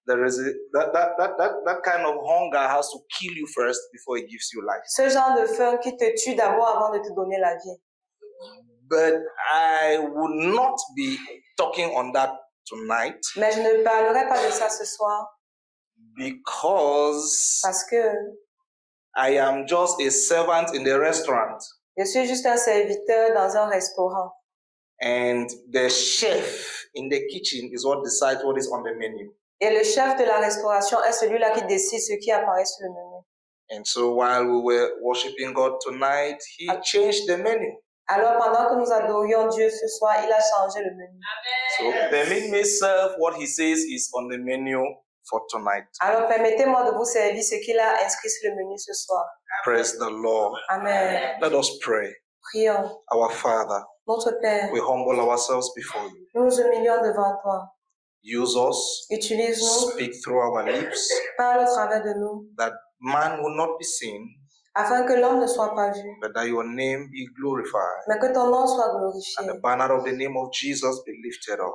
there is that kind of hunger has to kill you first before it gives you life. Ce genre de faim qui te tue d'abord avant de te donner la vie. But I will not be talking on that tonight. Mais je ne parlerai pas de ça ce soir. Because Parce que I am just a servant in the restaurant. Je suis juste un serviteur dans un restaurant. And the chef in the kitchen is what decides what is on the menu. Et le chef de la restauration est celui-là qui décide ce qui apparaît sur le menu. And so while we were worshiping God tonight, He changed the menu. Alors pendant que nous adorions Dieu ce soir, il a changé le menu. So permit me serve what He says is on the menu for tonight. Alors permettez-moi de vous servir ce qu'il a inscrit sur le menu ce soir. Praise the Lord. Amen. Let us pray. Prions. Our Father, Notre Père, we humble ourselves before you. nous nous humilions devant toi. Use us, Utilise-nous, speak through our lips, parle au travers de nous, that man will not be seen, afin que l'homme ne soit pas vu, but that your name be glorified, mais que ton nom soit and glorifié, the banner of the name of Jesus be lifted up.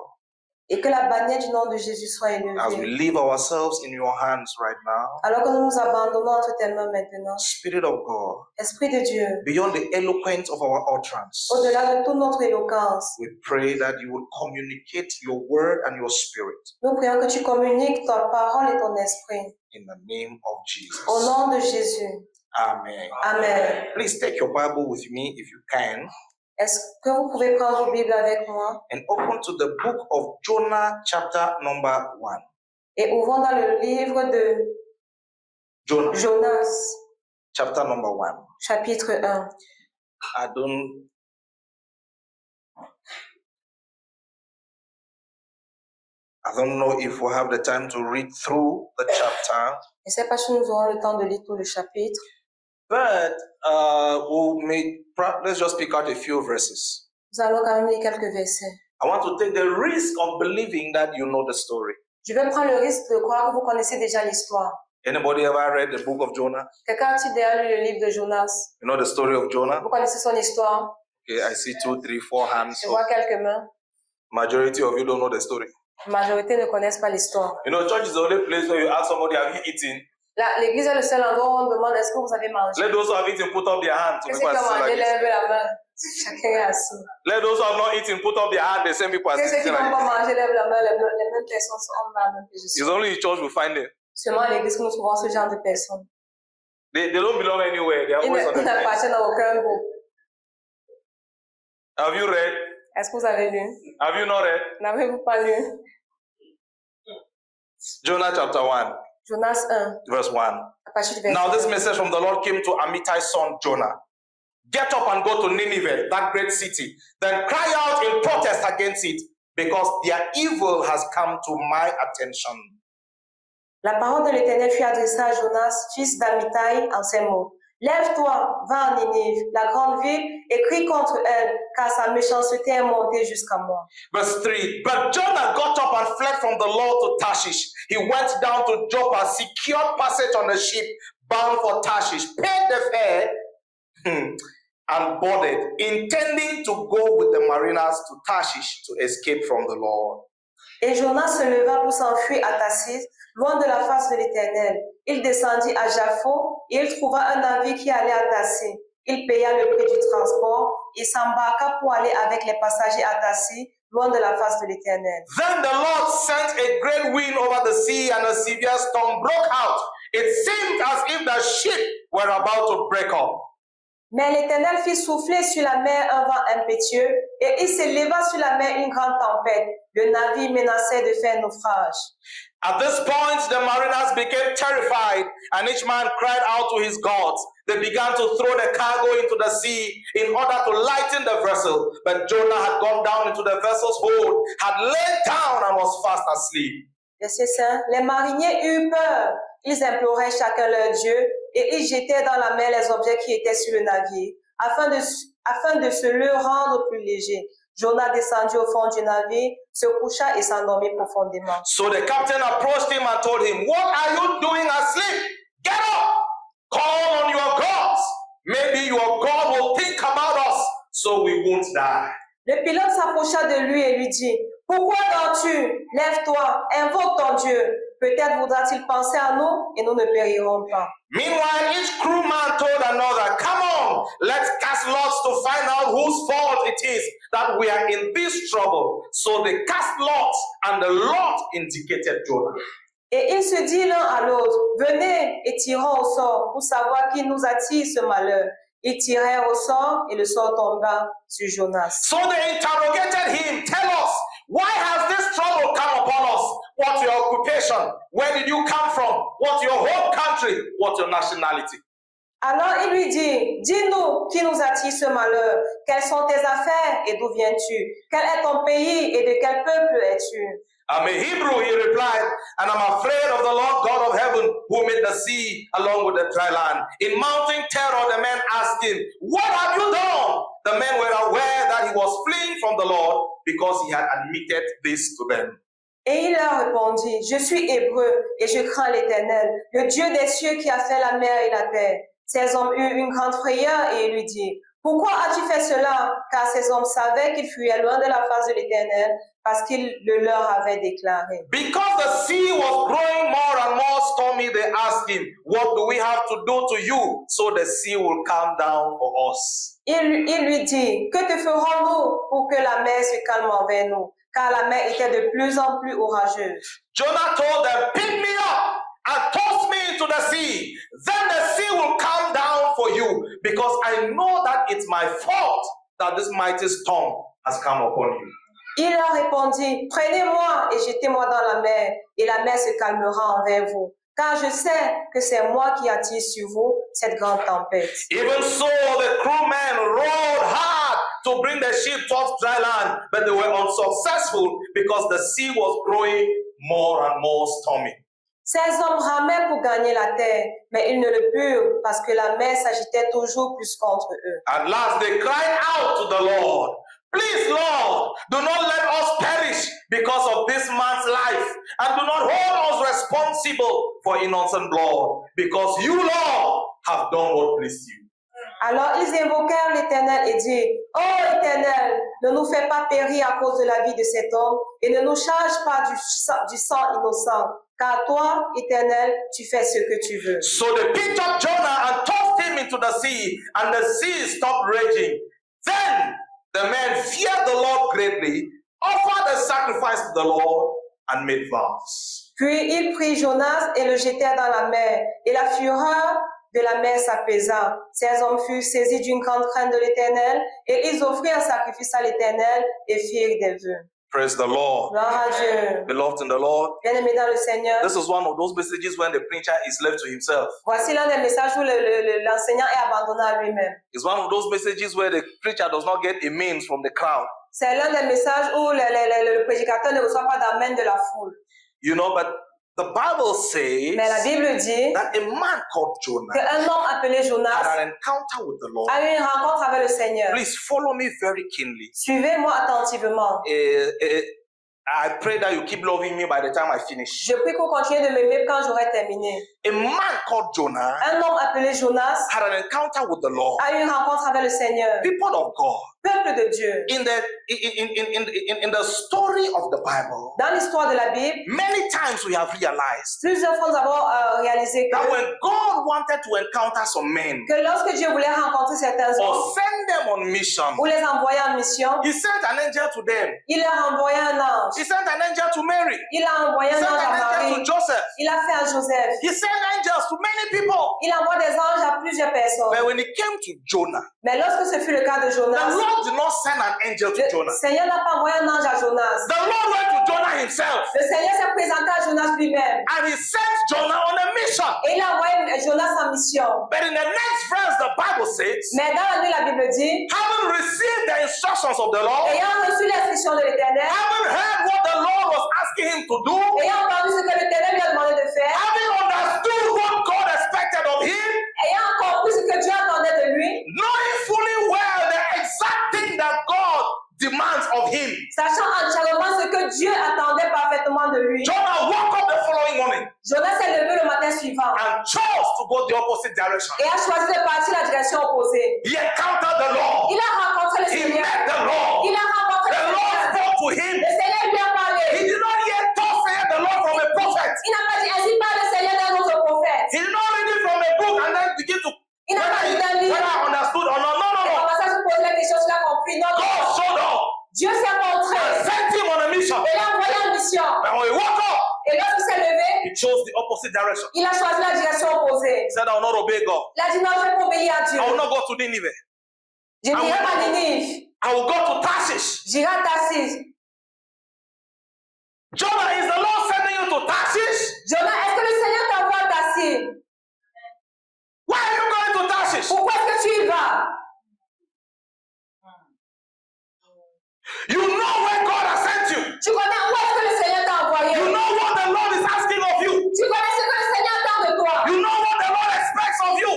et que la bannière du nom de Jésus soit As we élevée. leave ourselves in your hands right now, Alors que nous nous abandonnons entre tes mains maintenant, Spirit of God, Esprit de Dieu, beyond the eloquence of our utterance, au-delà de toute notre éloquence, we pray that you will communicate your word and your spirit nous prions que tu communiques ta parole et ton esprit. in the name of Jesus. Au nom de Jésus. Amen. Amen. Please take your Bible with me if you can Est-ce que vous pouvez prendre vos Bibles avec moi and open to the book of Jonah, chapter number 1. et ouvrons dans le livre de Jonah, Jonas, chapter number 1. chapitre 1. I don't know if we have the time to read through the chapter, Je ne sais pas si nous aurons le temps de lire tout le chapitre, but let's just pick out a few verses. nous allons quand même lire quelques versets. I want to take the risk of believing that you know the story. Je vais prendre le risque de croire que vous connaissez déjà l'histoire. Anybody ever read the book of Jonah? Quelqu'un a-t-il déjà lu le livre de Jonas? You know the story of Jonah? Vous connaissez son histoire? Okay, I see 2, 3, 4 hands. Je So vois quelques mains. majority of you don't know the story. La majorité ne connaissent pas l'histoire. You know, church is the only place where you ask somebody, have you eaten? L'église est le seul endroit où on demande est-ce que vous avez mangé? Let those who have eaten put up their hands. Qu'est-ce qui a mangé? Lève la main. Chacun est assis. Let those who have not eaten put up their hands. The same people are Qu'est-ce qui sitting n'ont like pas this. mangé? Lève la main. Les mêmes personnes sont dans la même position. It's only in church we find them. Seulement à l'église que nous trouvons ce genre de personnes. They don't belong anywhere. They are Ils always on the fence. n'appartiennent à aucun groupe. Have you read? Est-ce que vous avez lu? Have you not read? N'avez-vous pas lu? Jonah chapter 1, Jonas 1, verse 1. à partir du verset Now this 1. message from the Lord came to Amitai's son Jonah. Get up and go to Nineveh, that great city. Then cry out in protest against it, because their evil has come to my attention. La parole de l'Éternel fut adressée à Jonas, fils d'Amittai, en ces mots. Lève-toi, va en Ninive, la grande ville, et crie contre elle, car sa méchanceté est montée jusqu'à moi. Verse 3. But Jonah got up and fled from the Lord to Tarshish. He went down to Joppa, secured passage on a ship bound for Tarshish, paid the fare, and boarded, intending to go with the mariners to Tarshish to escape from the Lord. Et Jonas se leva pour s'enfuir à Tarsis, loin de la face de l'Éternel. Il descendit à Jaffo et il trouva un navire qui allait à Tarsis. Il paya le prix du transport et s'embarqua pour aller avec les passagers à Tarsis, loin de la face de l'Éternel. Then the Lord sent a great wind over the sea, and a severe storm broke out. It seemed as if the ship were about to break up. Mais l'Éternel fit souffler sur la mer un vent impétueux, et il s'éleva sur la mer une grande tempête. Le navire menaçait de faire naufrage. At this point, the mariners became terrified, and each man cried out to his gods. They began to throw the cargo into the sea in order to lighten the vessel. But Jonah had gone down into the vessel's hold, had lain down, and was fast asleep. Verset 5. Les mariniers eurent peur. Ils imploraient chacun leur Dieu et ils jetaient dans la mer les objets qui étaient sur le navire, afin de se le rendre plus léger. Jonah descendit au fond du navire, se coucha et s'endormit profondément. So the captain approached him and told him, "What are you doing asleep? Get up! Call on your gods. Maybe your God will think about us, so we won't die." Le pilote s'approcha de lui et lui dit, « Pourquoi dors-tu? Lève-toi, invoque ton Dieu. Peut-être voudra-t-il penser à nous et nous ne périrons pas. Meanwhile, each crewman told another, "Come on, let's cast lots to find out whose fault it is that we are in this trouble." So they cast lots, and the lot indicated Jonah. Et il se dit l'un à l'autre, venez et tirons au sort pour savoir qui nous attire ce malheur. Ils tirèrent au sort et le sort tomba sur Jonas. So they interrogated him, "Tell us, why has this trouble come upon us? What's your occupation? Where did you come from? What's your home country? What's your nationality?" Alors il lui dit, dis-nous qui nous attire ce malheur, quelles sont tes affaires et d'où viens-tu? Quel est ton pays et de quel peuple es-tu? "I'm a Hebrew," he replied, "and I'm afraid of the Lord God of heaven who made the sea along with the dry land." In mounting terror, the men asked him, "What have you done?" The men were aware that he was fleeing from the Lord because he had admitted this to them. Et il leur répondit, je suis hébreu et je crains l'Éternel, le Dieu des cieux qui a fait la mer et la terre. Ces hommes eurent une grande frayeur et il lui dit, pourquoi as-tu fait cela? Car ces hommes savaient qu'ils fuyaient loin de la face de l'Éternel parce qu'il le leur avait déclaré. Because the sea was growing more and more stormy, they asked him, "What do we have to do to you so the sea will calm down for us?" Il lui dit, que te ferons-nous pour que la mer se calme envers nous? Car la mer était de plus en plus orageuse. Jonah told them, "Pick me up and toss me into the sea. Then the sea will calm down for you, because I know that it's my fault that this mighty storm has come upon you." Il leur répondit, prenez-moi et jetez-moi dans la mer, et la mer se calmera envers vous. Car je sais que c'est moi qui attire sur vous cette grande tempête. Even so, the crewmen rowed hard to bring the ship towards dry land, but they were unsuccessful because the sea was growing more and more stormy. Ces hommes ramaient pour gagner la terre, mais ils ne le purent parce que la mer s'agitait toujours plus contre eux. At last they cried out to the Lord, "Please, Lord, do not let us perish because of this man's life, and do not hold us responsible for innocent blood, because you, Lord, have done what pleased you." Alors ils invoquèrent l'Éternel et dirent, « Ô Éternel, ne nous fais pas périr à cause de la vie de cet homme, et ne nous charge pas du sang innocent, car toi, Éternel, tu fais ce que tu veux. » So they picked up Jonah and tossed him into the sea, and the sea stopped raging. Then the men feared the Lord greatly, offered a sacrifice to the Lord, and made vows. Puis ils prirent Jonas et le jetèrent dans la mer, et la fureur de la mer s'apaisa. Ces hommes furent saisis d'une grande crainte de l'Éternel, et ils offrirent un sacrifice à l'Éternel et firent des vœux. Praise the Lord. Gloire à Dieu. Beloved in the Lord, Bien-aimés dans le Seigneur, this is one of those messages when the preacher is left to himself. voici l'un des messages où l'enseignant est abandonné à lui-même. It's one of those messages where the preacher does not get amens from the crowd. C'est l'un des messages où le prédicateur ne reçoit pas d'amène de la foule. You know, but the Bible says Mais la Bible dit that a man called Jonah qu'un homme appelé had Jonas an encounter with the Lord. a eu une rencontre avec le Seigneur. Please follow me very keenly. Suivez-moi attentivement. I pray that you keep loving me by the time I finish. Je prie qu'on continue de m'aimer quand j'aurai terminé. A man called Jonah Un homme appelé Jonas had an encounter with the Lord. a eu une rencontre avec le Seigneur. People of God, Peuple de Dieu. in the story of the Bible, Dans l'histoire de la Bible, many times we have realized plusieurs fois nous avons réalisé that when God wanted to encounter some men que lorsque Dieu voulait rencontrer certains hommes or send them on mission, ou les envoyer en mission, He sent an angel to them. il leur envoyait un ange. He sent an angel to Mary. Il a envoyé He un sent ange à an angel Marie. to Joseph. Il a fait à Joseph. He sent angels to many people. Il envoie des anges à plusieurs personnes. But when it came to Jonah, Mais lorsque ce fut le cas de the Jonas, Lord did not send an angel to le Jonah. Seigneur n'a pas envoyé un ange à Jonas. The Lord went to Jonah himself, Le Seigneur s'est présenté à Jonas lui-même. and he sent Jonah on a mission. Et il a envoyé Jonas en mission. But in the next verse, the Bible says, Mais dans la nuit, la Bible dit, having received the instructions of the Lord, ayant reçu l'instruction de l'Éternel, having heard what the Lord was asking him to do, ayant entendu ce que l'Éternel lui a demandé de faire, having understood what God expected of him, ayant compris ce que Dieu attendait de lui, knowing fully well the exact thing that God demands of him, sachant entièrement ce que Dieu attendait parfaitement de lui, Jonah woke up the following morning Jonas s'est levé le matin suivant and chose to go the opposite direction. et a choisi de partir la direction opposée. He encountered the Lord. Il a rencontré le He Seigneur. met the Lord. Il a rencontré The le Lord Seigneur. spoke to him. Le Seigneur lui a He parlé. did not yet thus saith the Lord from a prophet. Il n'a pas he woke up, Et lorsqu'il s'est levé, he chose the opposite direction. il a choisi la direction opposée. He said, I will not obey God. Il a dit non, je vais pas obéir à Dieu. I will not go to Nineveh. Je n'irai pas à Ninive. I will go to Tarshish. J'irai à Tarsis. Jonah, is the Lord sending you to Tarshish? Jonas, est-ce que le Seigneur t'envoie à Tarsis? Why are you going to Tarshish? Pourquoi est-ce que tu y vas? You know where God has sent you. Tu connais où est-ce que le Seigneur t'a envoyé? You know what the Lord is asking of you. Tu connais ce que le Seigneur attend de toi? You know what the Lord expects of you.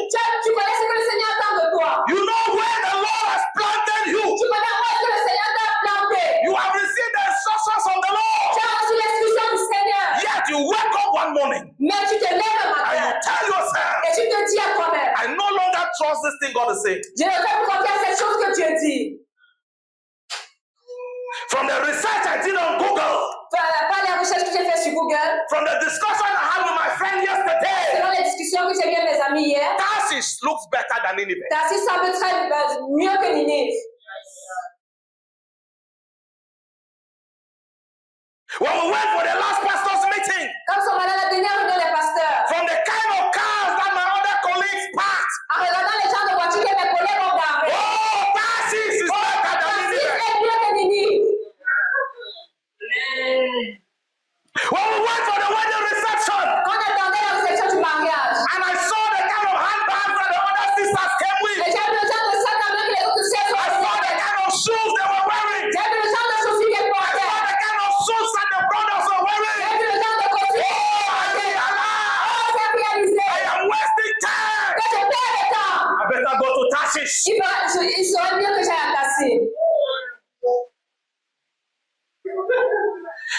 Tu connais ce que le Seigneur attend de toi? You know where the Lord has planted you. Tu connais où est-ce que le Seigneur t'a planté? You have received the instructions of the Lord. Tu as reçu l'instruction du Seigneur. Yet you wake up one morning Mais tu te lèves un and you matin tell yourself, et tu te dis à toi-même, I no longer trust this thing God is saying. je ne fais plus confiance à cette chose que Dieu dit. From the research I did on Google, Par les recherches que j'ai faites sur Google, from the discussion I had with my friend yesterday, selon les discussions que j'ai eues avec mes amis hier, Tarshish looks better than Nineveh. Tarsis semble très mieux que Ninive. When we went for the last pastor's meeting, Comme son malade la dernière réunion des pasteurs, from the kind of cars that my other colleagues parked, en regardant les gens de voiture que mes collègues ont garés, oh, Tarshish is better than Tarsis Nineveh. est mieux que Ninive. When we went for the wedding reception, Quand on attendait la réception du mariage, and I saw the kind of handbags that the other sisters came with, et j'ai vu le genre de sac à main que les autres sœurs I saw the portaient. kind of shoes they were wearing, J'ai vu le genre de chaussures qu'elles I saw portaient. the kind of suits that the brothers were J'ai wearing. vu le genre de costumes qu'elles I portaient. realized Oh, j'ai réalisé I am wasting time. que je perds le temps. I better go to Tarshish. Il serait mieux que j'aille à Tarsis.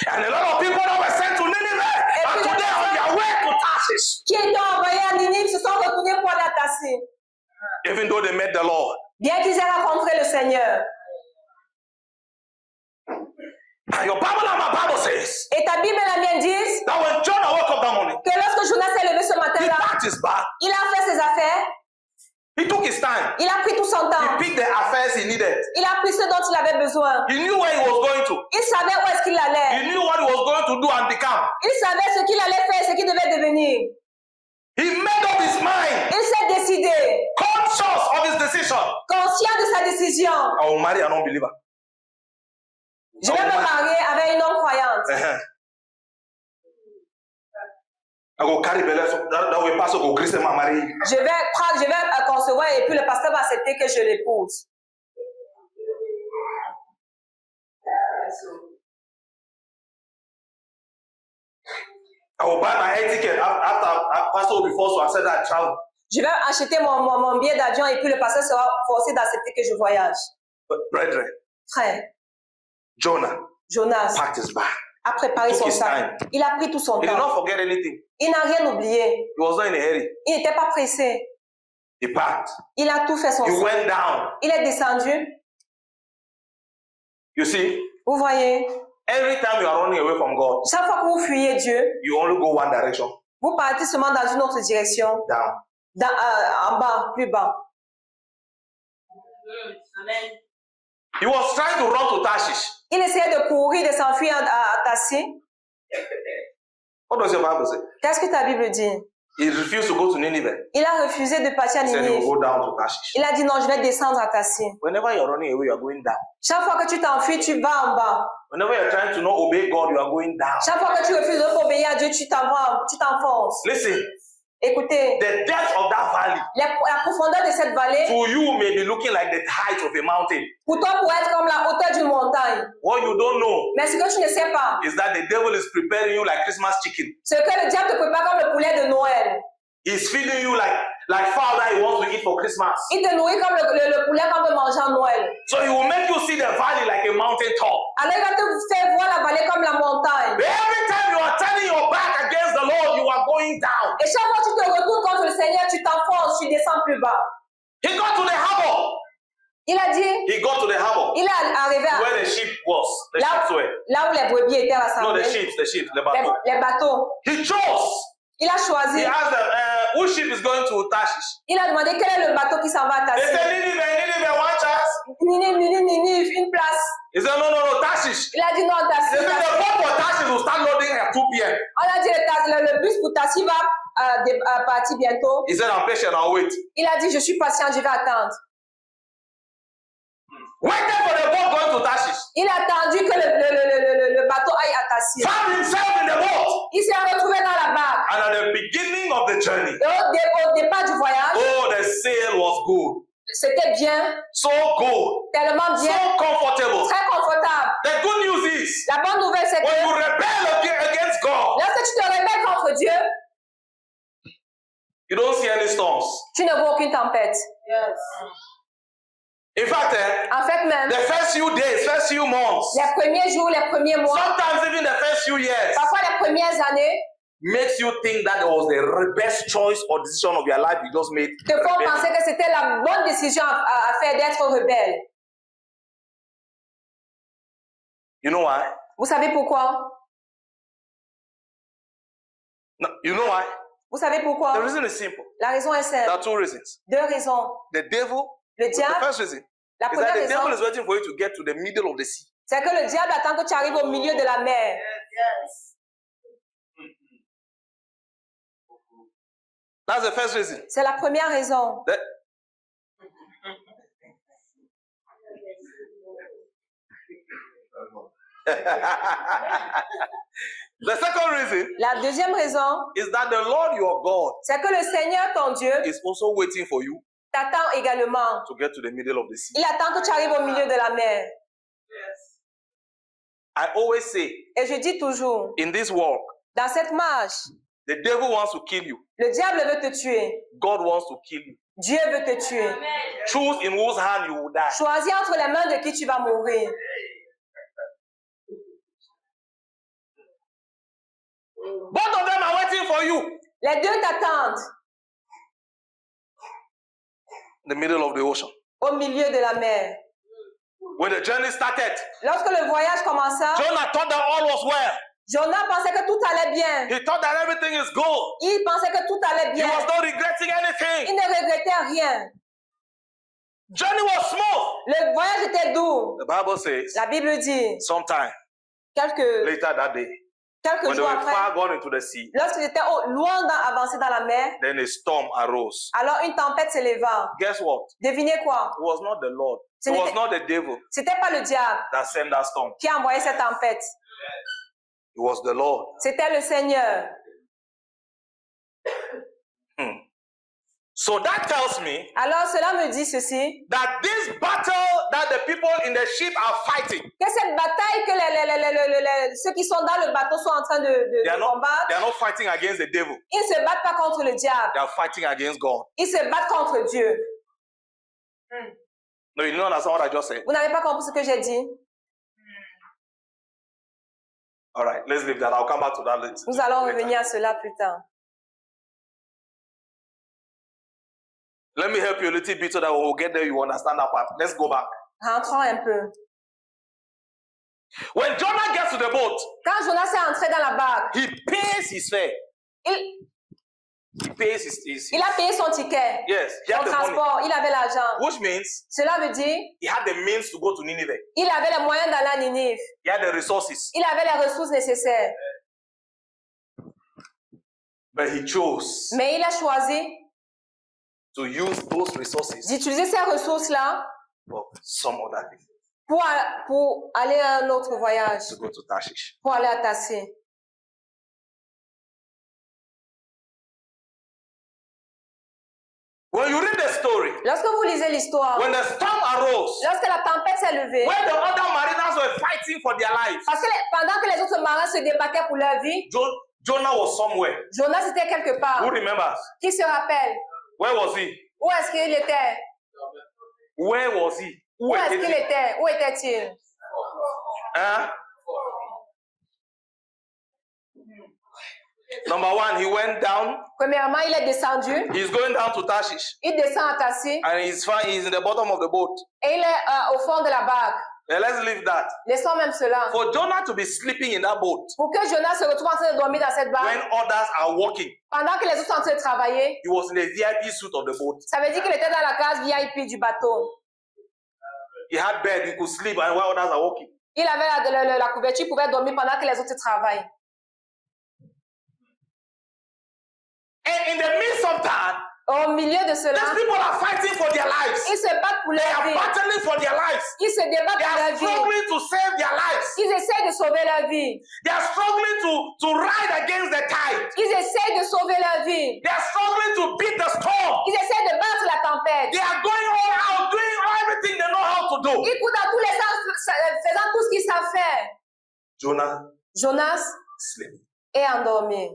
And a lot of people that were sent to Nineveh are today on their way to Tarshish, Qui étaient envoyés à Ninive se sont retournés pour aller à Tarsis. even though they met the Lord. Bien qu'ils aient rencontré le Seigneur. And your Bible and my Bible says Et ta Bible et la mienne disent that when Jonah woke up that morning, que lorsque Jonas s'est levé ce he matin-là, packed his bag, il a fait ses affaires, he took his time, il a pris tout son temps, he picked the affairs he needed. il a pris ce dont il avait besoin. He knew where he was going to. Il savait où est-ce qu'il allait. He knew what he was going to do and become. Il savait ce qu'il allait faire, ce qu'il devait devenir. He made up his mind, Il s'est décidé, conscious of his decision. conscient de sa décision. I will marry an unbeliever. Je vais me marier avec une homme croyante. I go carry belle so that way pastor go gree say ma marry. Je vais concevoir et puis le pasteur va accepter que je l'épouse. I will buy my air ticket after pastor will be forced to accept that I travel. Je vais acheter mon billet d'avion et puis le pasteur sera forcé d'accepter que je voyage. But brethren, Frère, Jonah Jonas packed his bag. a préparé Took son his sac. time. Il a pris tout son He did temps. not forget anything. Il n'a rien oublié. He was not in a hurry. Il n'était pas pressé. He packed. Il a tout fait son He sac. went down. Il est descendu. You see, Vous voyez, every time you are running away from God, chaque fois que vous fuyez Dieu, you only go one direction, vous partez seulement dans une autre direction, down. en bas, plus bas. Amen. He was trying to run to Tarshish. Il essayait de courir, de s'enfuir à Tarsis. What does your Bible say? Qu'est-ce que ta Bible dit? He refused to go to Nineveh. Il a refusé de partir à He said he will Ninive. go down to Tarshish. Il a dit non, je vais descendre à Tarsis. Whenever you're running away, you are going down. Chaque fois que tu t'enfuis, tu vas en bas. Whenever you're trying to not obey God, you are going down. Chaque fois que tu refuses de obéir à Dieu, tu t'enfonces. Listen, Écoutez, the depth of that valley la profondeur de cette vallée, to you may be looking like the height of a mountain. pour toi, pourrait être comme la hauteur d'une montagne. What you don't know Mais ce que tu ne sais pas, is that the devil is preparing you like Christmas chicken. c'est que le diable te prépare comme le poulet de Noël. He's feeding you like fowl that he wants to eat for Christmas. Il te nourrit comme le poulet qu'on veut manger en Noël. So he will make you see the valley like a mountain top. Alors il va te faire voir la vallée comme la montagne. But every time you are turning your back against the Lord, you are going down. Et chaque fois que tu te retournes contre le Seigneur, tu t'enfonces, tu descends plus bas. He got to the harbor. Il a dit, He got to the harbor il est arrivé à where the sheep was. The là, sheep were. là où les brebis étaient No, rassemblés. the sheep, the bateau. Les bateaux. He chose Il a He choisi. asked them, which ship is going to Tarshish? Il a demandé quel est le bateau qui s'en va à They Tassis. said, Ninive, one chance. Ninive, une place. He said, no, Tarshish. Il a dit non, They Tassis. said, the boat for Tarshish will start loading at 2 p.m. On a dit le bus pour Tassis va partir bientôt. He said, I'm patient, I'll wait. Il a dit, je suis patient, je vais attendre. Waited for the boat going to Tarshish. Il a attendu que le bateau aille à Tassis. Found himself in the boat. Il s'est retrouvé dans la barque. And at the beginning of the journey, Et au départ du voyage, oh, the sail was good. c'était bien, So good. tellement bien, So comfortable. très confortable. The good news is, La bonne nouvelle, c'est when you que rebel against God, lorsque tu te rebelles contre Dieu, you don't see any storms. tu ne vois aucune tempête. In fact, En fait, même, the first few days, first few months, les premiers jours, les premiers mois, sometimes even the first few years, parfois les premières années, makes you think that it was the best choice or decision of your life you just made. te font penser que c'était la bonne décision à faire d'être rebelle. You know why? Vous savez pourquoi? No, you know why? Vous savez The pourquoi? reason is simple. La raison est There simple. are 2 reasons. 2 raisons. The devil, Le the diable, first reason, la is première that the devil raison, is waiting for you to get to the middle of the sea. c'est que le diable attend que tu arrives au milieu de la mer. That's the first reason. C'est la première raison. The second reason La deuxième raison, is that the Lord your God c'est que le Seigneur, ton Dieu, is also waiting for you t'attend également. to get to the middle of the sea. Il attend que tu arrives au milieu de la mer. I always say, Et je dis toujours, in this walk, dans cette marche, the devil wants to kill you. le diable veut te tuer. God wants to kill you. Dieu veut te tuer. Choose in whose hand you will die. Choisis entre les mains de qui tu vas mourir. Both of them are waiting for you. Les deux t'attendent In the middle of the ocean. au milieu de la mer. When the journey started, Lorsque le voyage commença, Jonah thought that all was well. Jonas pensait que tout allait bien. He thought that everything is good. Il pensait que tout allait He bien. was not regretting Il anything. ne regrettait rien. Journey was smooth. Le voyage était doux. The Bible says, La Bible dit, sometime quelques later that day, when they jours were après, far gone into the sea, lorsqu'ils étaient loin avancés dans la mer, then a storm arose. alors une tempête s'éleva. Guess what? Devinez quoi? It was not the Lord. Ce It was n'était- not the devil C'était pas le diable that sent that storm. qui a envoyé cette tempête. It was the Lord. C'était le Seigneur. So that tells me Alors cela me dit ceci, that this battle that the people in the ship are fighting, que cette bataille que ceux qui sont dans le bateau sont en train they are de not, combattre, they are not fighting against the devil. ils ne se battent pas contre le diable, They are fighting against God. ils se battent contre Dieu. No, you don't understand what I just said. Vous n'avez pas compris ce que j'ai dit? All right, let's leave that. I'll come back to that later. Nous allons revenir à cela plus tard. Let me help you a little bit so that when we get there, you understand that part. Let's go back. Rentrons un peu. When Jonah gets to the boat, Quand Jonas est entré dans la barque, he pays his fare. il He pays his a payé son ticket, yes, he son had the money. transport, il avait l'argent. Which means Cela veut dire he had the means to go to Nineveh. il avait les moyens d'aller à Ninive. He had the resources. Il avait les ressources nécessaires. But he chose Mais il a choisi to use those resources d'utiliser ces ressources-là for some other thing, pour aller à un autre voyage, to go to Tarshish. pour aller à Tassis. When you read the story, Lorsque vous lisez l'histoire, when the storm arose, lorsque la tempête s'est levée, when the other mariners were fighting for their lives, parce que pendant que les autres marins se débattaient pour leur vie, Jonah was somewhere. Jonas était quelque part. Who remembers? Qui se rappelle? Where was he? Où est-ce qu'il était? Where was he? Où est-ce qu'il était? Où était-il? Huh? Number one, he went down. Premièrement, il est descendu. He's going down to Tarshish. Il descend à Tassis And he's in the bottom of the boat. et il est au fond de la barque. Yeah, let's leave that. Laissons même cela. For Jonah to be sleeping in that boat Pour que Jonas se retrouve en train de dormir dans cette when barque, others are walking, pendant que les autres sont en train de travailler, he was in the VIP suite of the boat. ça veut dire qu'il était dans la case VIP du bateau. He had bed, he could sleep, and while others are walking. Il avait la couverture, il pouvait dormir pendant que les autres travaillent. And in the midst of that, Au milieu de cela, these people are fighting for their lives. ils se battent pour They leur are vie. battling for their lives. Ils se débattent They pour are leur vie. struggling to save their lives. Ils essayent de sauver leur vie. They are struggling to ride against the tide. Ils essayent de sauver leur vie. They are struggling to beat the storm. Ils essayent de battre la tempête. They are going all out, doing everything they know how to do. Ils courent dans tous les sens, faisant tout ce qu'ils savent faire. Jonah Jonas slept. est endormi.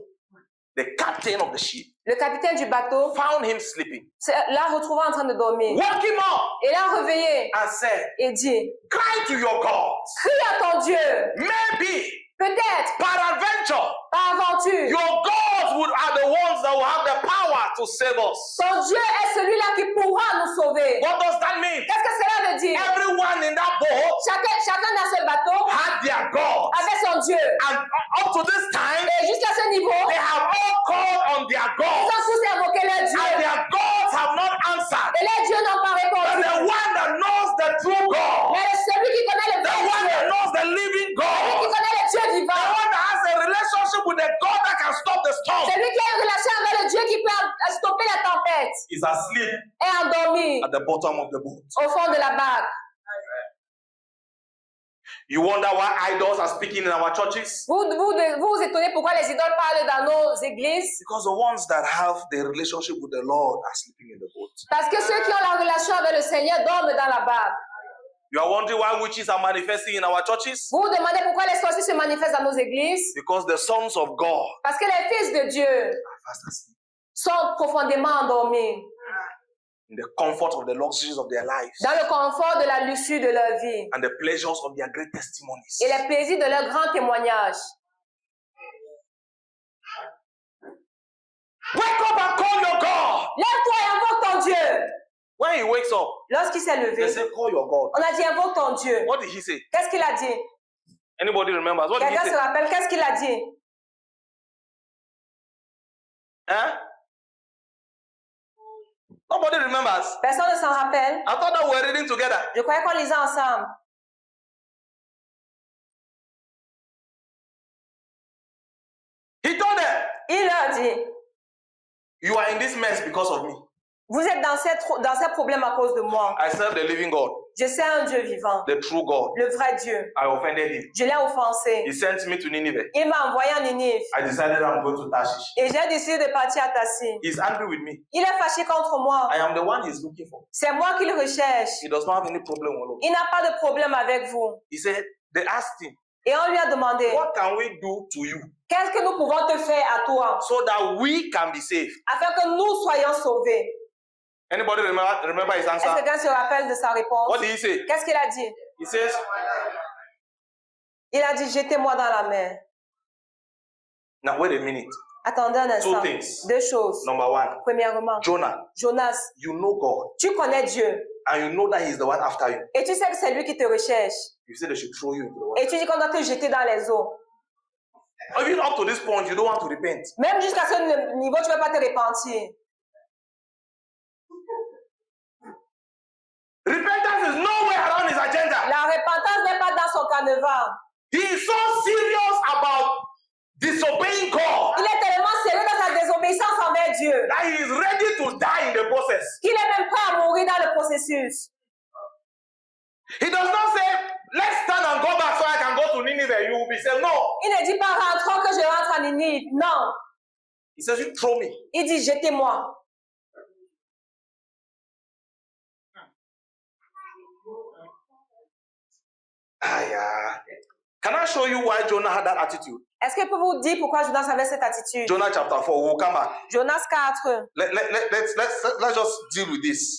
The captain of the ship Le capitaine du bateau found him sleeping, l'a retrouvé en train de dormir. woke him up, Et l'a réveillé and said, et dit, cry to your God. crie à ton Dieu. Maybe, Peut-être, peradventure, par aventure, your gods are the ones that will have the power to save us. ton Dieu est celui-là qui pourra nous sauver. What does that mean? Qu'est-ce que cela veut dire? Everyone in that boat Chacun dans ce bateau had their God. avait son Dieu. And up to this time, Et jusqu'à ce niveau, they have all called on their ils God. ont tous invoqué leur And Dieu. their gods have not answered. Et les dieux n'ont pas But répondu. the one that knows the true God, Mais celui qui connaît le the vrai one Dieu, that knows the living celui qui God, connaît le Dieu the vivant, one that has a relationship with the God that can stop the storm, celui qui a une relation avec le Dieu qui peut stopper la tempête, is asleep est endormi at the bottom of the boat. au fond de la barque. You wonder why idols are speaking in our churches? Vous étonnez pourquoi les idoles parlent dans nos églises? Because the ones that have the relationship with the Lord are sleeping in the boat. Parce que ceux qui ont la relation avec le Seigneur dorment dans la barque. You are wondering why witches are manifesting in our churches? Vous vous demandez pourquoi les sorciers se manifestent dans nos églises? Because the sons of God Parce que les fils de Dieu are fast asleep sont profondément endormis in the comfort of the luxuries of their lives dans le confort de la luxure de leur vie and the pleasures of their great testimonies. et les plaisirs de leur grand témoignage. Wake up and call your God. Lève-toi et invoque ton Dieu. When he wakes up, Lorsqu'il s'est they levé, say, call your God. on a dit invoque ton Dieu. What did he say? Qu'est-ce qu'il a dit? Anybody remembers? What did he Quelqu'un se say? rappelle? Qu'est-ce qu'il a dit? Huh? Nobody remembers. Personne ne s'en rappelle. I thought that we were reading together. Je croyais qu'on lisait ensemble. He told them, Il leur dit, you are in this mess because of me. vous êtes dans ces problèmes à cause de moi. I serve the living God, Je sais un Dieu vivant, the true God. le vrai Dieu. I offended him. Je l'ai offensé. He sent me to Nineveh. Il m'a envoyé en Ninive I decided I'm going to Tarshish. et j'ai décidé de partir à Tassi. He's angry with me. Il est fâché contre moi. I am the one he's looking for. C'est moi qu'il recherche. He does not have any problem with me. Il n'a pas de problème avec vous. He said, they asked him, Et on lui a demandé, what can we do to you qu'est-ce que nous pouvons te faire à toi so that we can be saved? afin que nous soyons sauvés? Anybody remember his Est-ce que answer? quelqu'un se rappelle de sa réponse? What did he say? Qu'est-ce qu'il a dit? He says, Il a dit, jetez-moi dans la mer. now wait a minute. Attendez un instant. Two things. Deux choses. Number one, Premièrement, Jonah, Jonas, you know God tu connais Dieu and you know that he's the one after you. et tu sais que c'est lui qui te recherche. You say they should throw you into the water. Et tu dis qu'on doit te jeter dans les eaux. Even up to this point, you don't want to repent. Même jusqu'à ce niveau, tu ne veux pas te repentir. Repentance is nowhere around his agenda. La repentance n'est pas dans son canevas. He is so serious about disobeying God Il est tellement sérieux dans sa désobéissance envers Dieu that he is ready to die in the process. qu'il est même prêt à mourir dans le processus. He does not say, let's stand and go back so I can go to Nineveh. You will be saved. No. Il ne dit pas rentrons que je rentre en Ninive. Non. He says, you throw me. Il dit jetez-moi. Can I show you why Jonah had that attitude? Est-ce que je peux vous dire pourquoi Jonas avait cette attitude? Jonah chapter 4. We'll come back. Jonas 4. Let's just deal with this.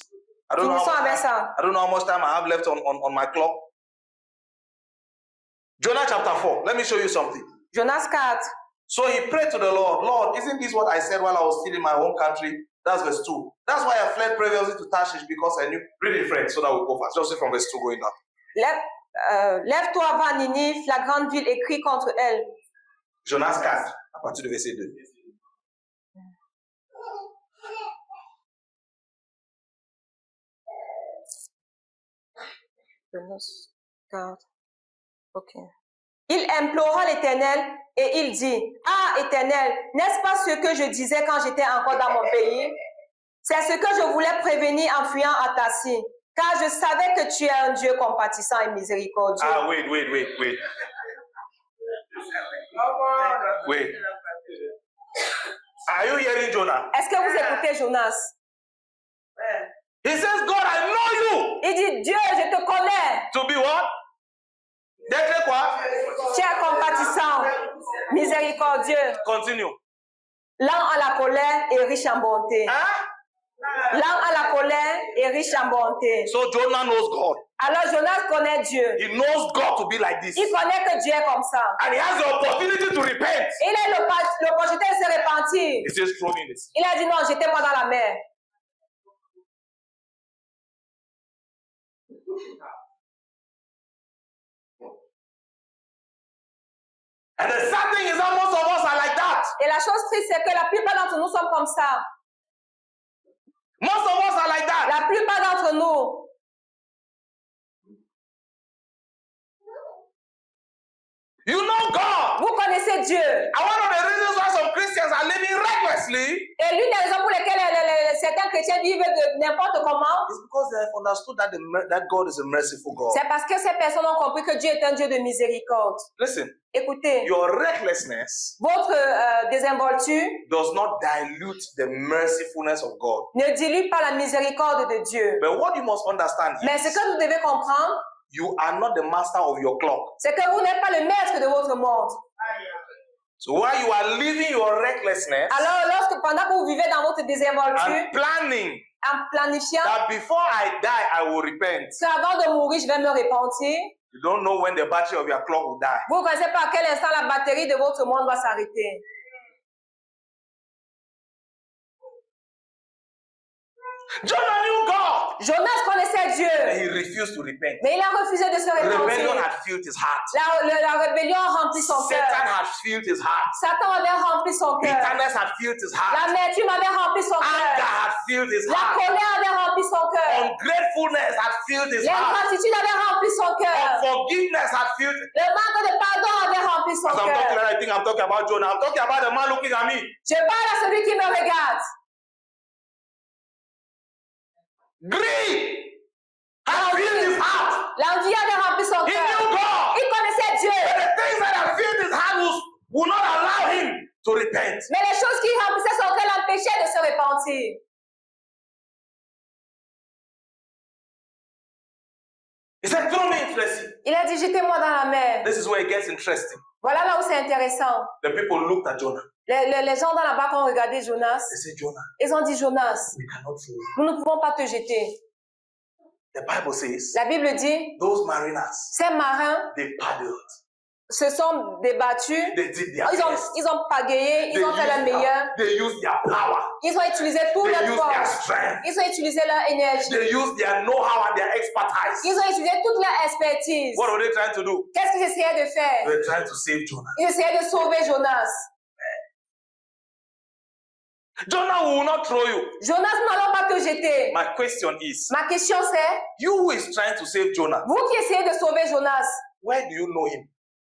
I don't Finissons avec know ça. how much time I have left on my clock. Jonah chapter 4. Let me show you something. Jonas 4. So he prayed to the Lord. Lord, isn't this what I said while I was still in my home country? That's verse 2. That's why I fled previously to Tarshish because I knew. Read it, friend, so that we'll go fast. Just from verse 2 going down. Lève-toi, va à Ninive, la grande ville, et crie contre elle. Jonas 4, à partir du verset 2. Ok. Il implora l'Éternel et il dit, « Ah, Éternel, n'est-ce pas ce que je disais quand j'étais encore dans mon pays? C'est ce que je voulais prévenir en fuyant à Tassi, car je savais que tu es un Dieu compatissant et miséricordieux. » Ah, wait. Wait. Are you hearing Jonah? Est-ce que vous écoutez Jonas? He says, God, I know you. Il dit, Dieu, je te connais. To be what? D'être quoi? Tu es compatissant, miséricordieux, Continue. lent à la colère et riche en bonté. Huh? Lent à la colère et riche en bonté. So Jonah knows God. Alors Jonas connaît Dieu. He knows God to be like this. Il connaît que Dieu est comme ça. And he has the opportunity to repent. Il a l'opportunité de se repentir. He says, throw me in this. Il a dit non, jetez-moi dans la mer. And the sad thing is that most of us are like that. Et la chose triste, c'est que la plupart d'entre nous sommes comme ça. Most of us are like that. La plupart d'entre nous. You know God. Vous connaissez Dieu. And one of the reasons why some Christians are living recklessly Et l'une des raisons pour lesquelles certains chrétiens vivent de n'importe comment, is because they have understood that, that God is a merciful God. c'est parce que ces personnes ont compris que Dieu est un Dieu de miséricorde. Listen, Écoutez, your recklessness votre désinvolture does not dilute the mercifulness of God. ne dilue pas la miséricorde de Dieu. But what you must understand Mais ce is que vous devez comprendre, you are not the master of your clock. c'est que vous n'êtes pas le maître de votre monde. So while you are living your recklessness Alors, pendant que vous vivez dans votre désinvolture, and planning en planifiant that before I die, I will repent, qu'avant de mourir, je vais me repentir, you don't know when the battery of your clock will die. vous ne connaissez pas à quel instant la batterie de votre monde va s'arrêter. Jonah knew God, Jonas connaissait Dieu, and he refused to repent. mais il a refusé de se Rebellion repentir. had filled his heart. La rébellion a rempli son Satan cœur. had filled his heart. Satan avait rempli son cœur. Bitterness had filled his heart. L'amertume avait rempli son Anger cœur. had filled his La heart. colère avait rempli son cœur. Ungratefulness had filled his heart. L'ingratitude avait rempli son cœur. Unforgiveness had filled. Le manque de pardon avait rempli son As I'm talking, cœur. I think I'm talking about Jonah. I'm talking about the man looking at me. Je parle à celui qui me regarde. Greed had filled his heart. L'envie avait rempli son He cœur. knew God. Il connaissait Dieu. But the things that had filled his heart will not allow him to repent. Mais les choses qui remplissaient son cœur l'empêchaient de se repentir. He said, throw me into the sea. Il a dit, jetez-moi dans la mer. This is where it gets interesting. Voilà là où c'est intéressant. The people looked at Jonah. Les gens dans la barque ont regardé Jonas. They said, Jonah, Ils ont dit, Jonas, we cannot throw you. nous ne pouvons pas te jeter. The Bible says, La Bible dit, those mariners, ces marins they paddled. se sont débattus. They did their best. Ils ont pagayé, ils ont fait le meilleur. They used their power. Ils ont utilisé toute They leur used their force. strength. Ils ont utilisé leur énergie. They used their know-how and their expertise. Ils ont utilisé toute leur expertise. What were they trying to do? Qu'est-ce qu'ils essayaient de faire? They were trying to save Jonah. Ils essayaient de sauver Jonas. Jonah will not throw you. Jonas, nous n'allons pas te jeter. My question is, Ma question c'est, you who is trying to save Jonah, vous qui essayez de sauver Jonas, where do you know him?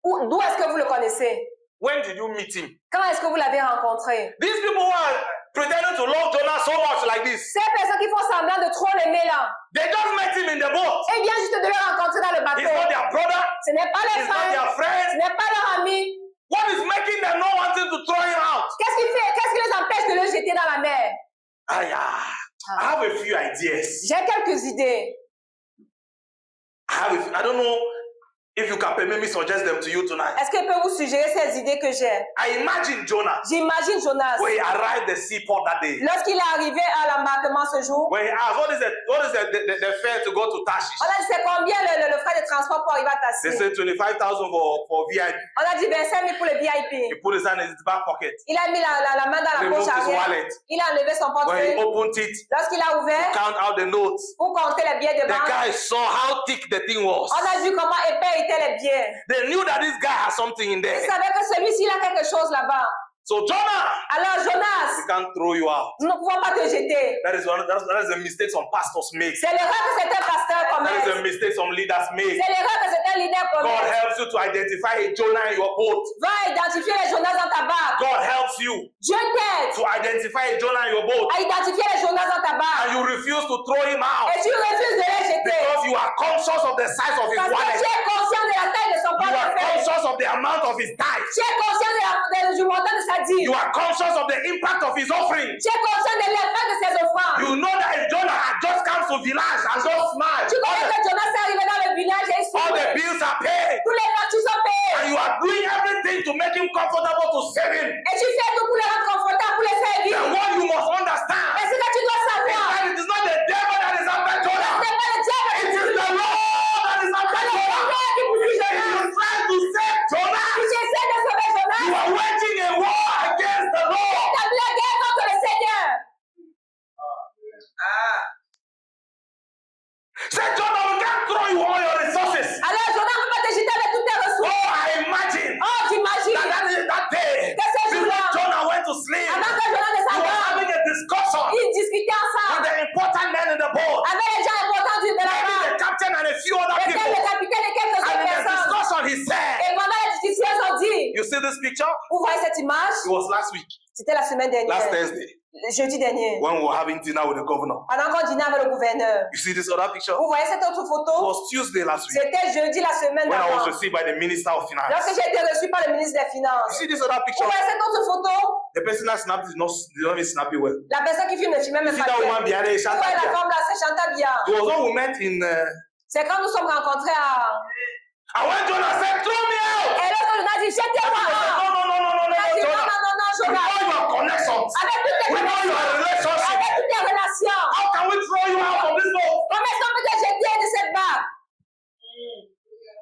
d'où est-ce que vous le connaissez? When did you meet him? Quand est-ce que vous l'avez rencontré? These people who are pretending to love Jonah so much like this, Ces personnes qui font semblant de trop l'aimer là, they just met him in the boat. eh bien juste de le rencontrer dans le He's bateau. not their brother. Ce n'est pas les He's not frères, their ce friend. n'est pas leur ami. What is making them not wanting to throw him out? Qu'est-ce qui les empêche de le jeter dans la mer? I have a few ideas. J'ai quelques idées. I don't know If you can permit me, suggest them to you tonight. Est-ce que je peux vous suggérer ces idées que j'ai? I imagine Jonah J'imagine Jonas. when he arrived at the seaport that day. Lorsqu'il est arrivé à l'embarquement ce jour, When he asked, what is the fare to go to Tarshish? on a dit c'est combien le frais de transport pour arriver à They Tarshish? said 25,000 for VIP. On a dit 25 000 pour le He VIP. put his hand in his back pocket. Il a mis la main dans la Removed poche his arrière. wallet. Il a enlevé son When he portefeuille. opened it, Lorsqu'il a ouvert count out the notes. pour compter les billets de The banque, guy saw how thick the thing was. on a vu comment épais étaient les billets. They knew that this guy had something in Il there. savait que celui-ci il a quelque chose là-bas. So Jonah, Alors we Jonas, can't throw you out. nous ne pouvons pas te jeter. That is the mistake some pastors make. C'est l'erreur que certains pasteurs That is commettent. the mistake some leaders make. C'est l'erreur que certains leaders God commettent. helps you to identify a Jonah in your boat. Va identifier les Jonas dans ta barque. God helps you Dieu t'aide to identify a Jonah in your boat. à identifier les Jonas dans ta And barque. you refuse to throw him out Et tu refuses de les jeter. because you are conscious of the size of his Parce que wallet. tu es conscient de la taille de son You are portefeuille. conscious of the amount of his tithe. Tu es conscient du montant de sa dîme. You are conscious of the impact of his offering. Tu es conscient de l'impact de ses offrandes. You know that if Jonah had just come to village and just smiled, Tu connais que Jonas est arrivé dans le village et il all the souffre. bills are paid, Tous les factures sont payées. and you are doing everything to make him comfortable to save him, Et tu fais tout pour les rendre confortables, pour les faire then vivre. what you must understand Mais ce que tu dois is savoir, that it is not the devil that is after ce Jonah. n'est pas le diable It qui is poursuit the Lord that is after C'est le Jonah. Seigneur qui poursuit If Jonas. you try to save Jonah, Si tu essaies de sauver you Jonas, are waging a war against the Lord. établis la guerre contre le Seigneur. Say, Jonah, we can't throw you all your resources. Alors Jonas ne peut pas te jeter avec toutes tes Oh, ressources. I imagine Oh, j'imagine. that day, Que ce before jour-là, Jonah went to sleep, avant que Jonas ne he was s'endorme, having a discussion ils discutaient with ensemble the important men in the boat, avec les gens importants de la maybe barque. the captain and a few other Peut-être people. le capitaine et quelques And autres in the personnes. discussion, he said, Et pendant la discussion, ils ont dit, you see this picture? vous voyez cette image? It was last week, C'était la semaine last dernière, Thursday, le jeudi dernier. when we were having dinner with the governor. Pendant qu'on dînait avec le gouverneur. You see this other picture? Vous voyez cette autre It photo? was Tuesday last week, C'était jeudi la semaine when I was d'avant. received by the Minister of Finance. Lorsque j'ai été reçu par le ministre des You Finances. see this other Vous picture? voyez cette autre photo? The person that snapped it did not even snap it well. La personne qui filme ne filmait You même see pas that bien. woman behind there? Vous voyez la It femme là, c'est Chantal bien. was when we met in... C'est quand nous sommes rencontrés à... and when Jonah said, throw me out! Et l'autre nous a dit, jetez-moi I said, hors. no, Il a dit, non, Jonah. non, non, non, With Jonas. all your connections, Avec toutes tes with all your connexions, relationships, avec toutes tes relations, how can we throw you out of this boat? comment est-ce qu'on peut te jeter de cette barque?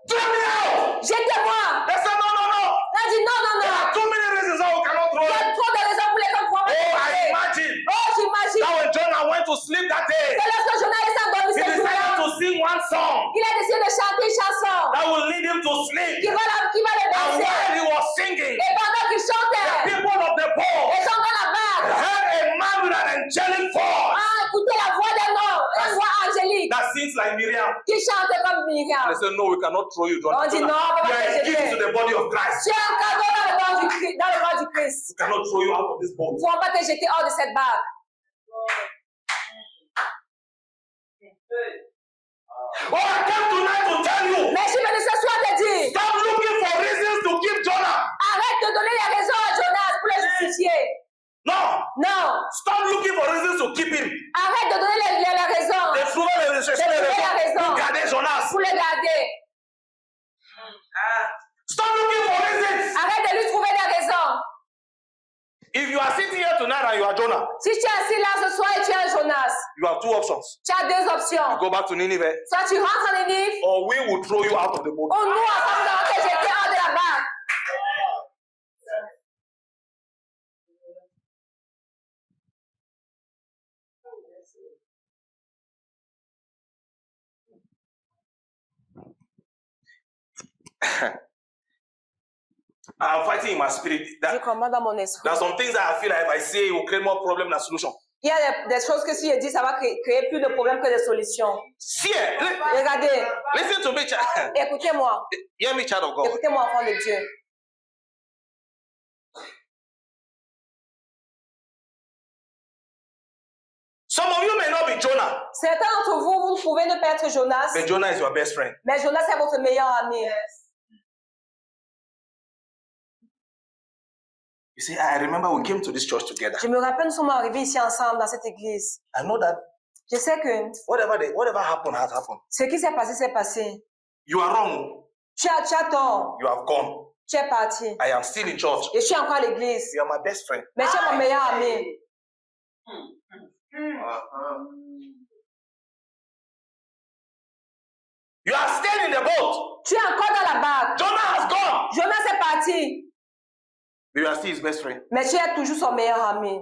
Throw me out! Jetez-moi. They said, no. Il a dit, non, non, There non. are too many reasons why we cannot throw Il y a you. trop de raisons pour lesquelles on ne Oh, peut pas te I jeter. imagine Oh, j'imagine. that when Jonah went to sleep that day, C'est lorsque Jonas est endormi he ce decided jour-là, to sing one song il a décidé de chanter une chanson that will lead him to qui sleep. va le And while bercer. he was singing, Et pendant qu'il the chantait, people of the boat les gens dans la barque, heard a man with an angelic voice écoutez la voix d'un homme, une voix angélique, that sings like Miriam. qui chante comme Miriam. They said, no, we cannot throw you, Jonah. On dit non, on peut You pas are te a gift to jeter. the body of Christ. Tu es un cadeau dans le corps du Christ. Dans le corps du Christ. We cannot throw you out of this boat. Nous ne pouvons pas te jeter hors de cette barque. Oh, I came tonight to tell you, Mais je suis venu ce soir te dire, stop looking for reasons to keep Jonah. arrête de donner les raisons à Jonas pour le justifier. No, Non, stop looking for reasons to keep him. arrête de donner les raisons They threw the raison. to garder Jonas. pour le garder. Stop looking for reasons. Arrête de lui trouver des raisons. If you are sitting here tonight and you are Jonah, Si tu es assis là ce soir et tu es un Jonas, you have two options. tu as deux You options. go back to Nineveh, Soit tu rentres en Nénive, or we will throw you out of the boat. ou nous ensemble nous allons te jeter hors de la barque. I'm fighting in my spirit. Je commande dans mon esprit. There are some things that I feel like if I say it will create more problem than solution. Il y a des choses que si je dis, ça va créer plus de problèmes que de solutions. See it. Regardez, Listen to me, child. écoutez-moi. Hear me, child of God. Écoutez-moi, enfant de Dieu. Some of you may not be Jonah, Certains d'entre vous, vous pouvez ne pas être Jonas, but Jonah is your best friend. mais Jonas est votre meilleur ami. You see, I remember we came to this church together. Je me rappelle, nous sommes arrivés ici ensemble dans cette église. I know that Je sais que whatever happened has happened. ce qui s'est passé, s'est passé. You are wrong. Tu as tort. You have gone. Tu es parti. I am still in church. Et je suis encore à l'église. You are my best friend. Mais tu es mon meilleur ami. You are still in the boat. Tu es encore dans la barque. Jonah has gone. Jonas est parti. But you are still his best friend. Mais tu es toujours son meilleur ami.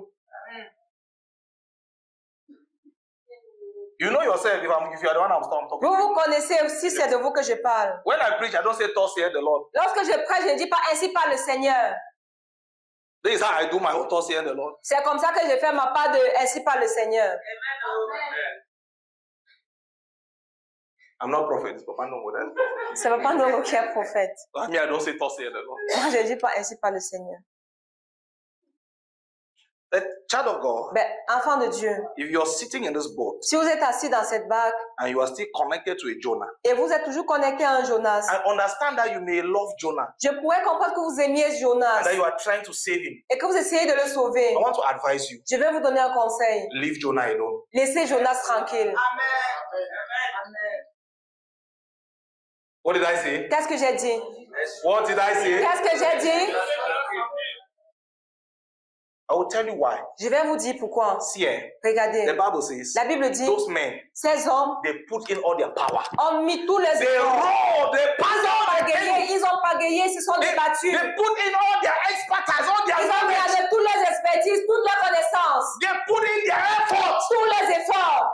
You know yourself if you are the one I'm talking Vous to. vous connaissez aussi, c'est de vous que je parle. When I preach, I don't say thus saith the Lord. Lorsque je prêche, je ne dis pas ainsi par le Seigneur. This is how I do my own thus saith the Lord. C'est comme ça que je fais ma part de ainsi par le Seigneur. I'm not prophet. It's Papa Nongo. C'est Papa Nongo qui est prophète. I mean, I don't say thus saith the Lord. Moi, je ne dis pas ainsi par le Seigneur. The child of God, Ben, enfant de Dieu, if you're sitting in this boat si vous êtes assis dans cette barque and you are still connected to a Jonah, et vous êtes toujours connecté à un Jonas, I understand that you may love Jonah je pourrais comprendre que vous aimiez Jonas and that you are trying to save him. et que vous essayez de le sauver. I want to advise you, Je vais vous donner un conseil. leave Jonah alone. Laissez Jonas tranquille. What did I say? Qu'est-ce que j'ai dit? What did I say? Qu'est-ce que j'ai dit? I will tell you why. Je vais vous dire pourquoi. See here, Regardez, the Bible says la Bible dit, those men, ces hommes they put in all their power. ont mis tous les They efforts. row, they Ils ont pagayé. pagayé, ils ont pagayé, ils se sont They débattus. put in all their expertise, all their Ils ont mis knowledge. avec toutes les expertises, toutes les connaissances, They put in their effort. tous les efforts.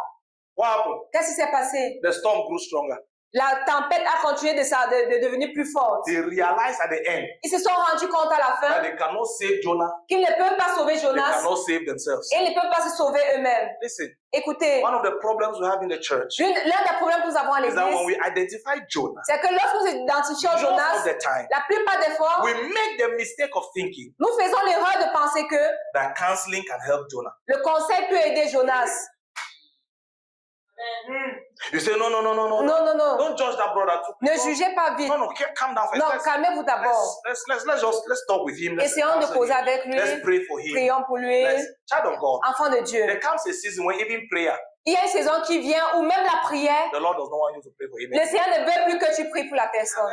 What happened? Qu'est-ce qui s'est passé? The storm grew stronger. La tempête a continué de devenir plus forte. They realized at the end Ils se sont rendus compte à la that fin they cannot save Jonah. qu'ils ne peuvent pas sauver They Jonas cannot save themselves. et ils ne peuvent pas se sauver eux-mêmes. Listen, Écoutez, one of the problems we have in the church l'un des problèmes que nous avons à is that when l'église, we identify Jonah, c'est que lorsque nous identifions most Jonas, of the time, la plupart des fois, we make the mistake of thinking nous faisons l'erreur de penser que that counseling can help Jonah. le conseil peut aider Jonas. You say, no. Non, non, non. Don't judge that brother too. Ne jugez pas vite. No, calm down first. Non, calmez-vous d'abord. Let's talk with him. Let's Essayons de counsel causer him. avec lui. Let's pray for him. Prions pour lui. Child of God, Enfant de Dieu. there comes a season when even prayer, Il y a une saison qui vient où même la prière, the Lord does not want you to pray for him. le Seigneur ne veut plus que tu pries pour la personne.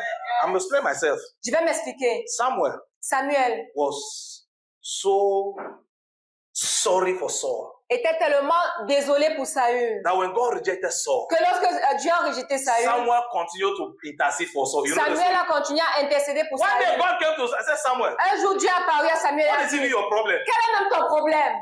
I'm going to explain myself. Je vais m'expliquer. Samuel Samuel was so sorry for Saul était tellement désolé pour Saül that when God rejected Saul, que lorsque Dieu a rejeté Saül, Samuel continued to intercede for Saul. You know the Samuel story? a continué à intercéder pour One day Saül. God came to say, Samuel, Un jour, Dieu a apparu à Samuel et what a is dit, even your problem? quel est même ton problème?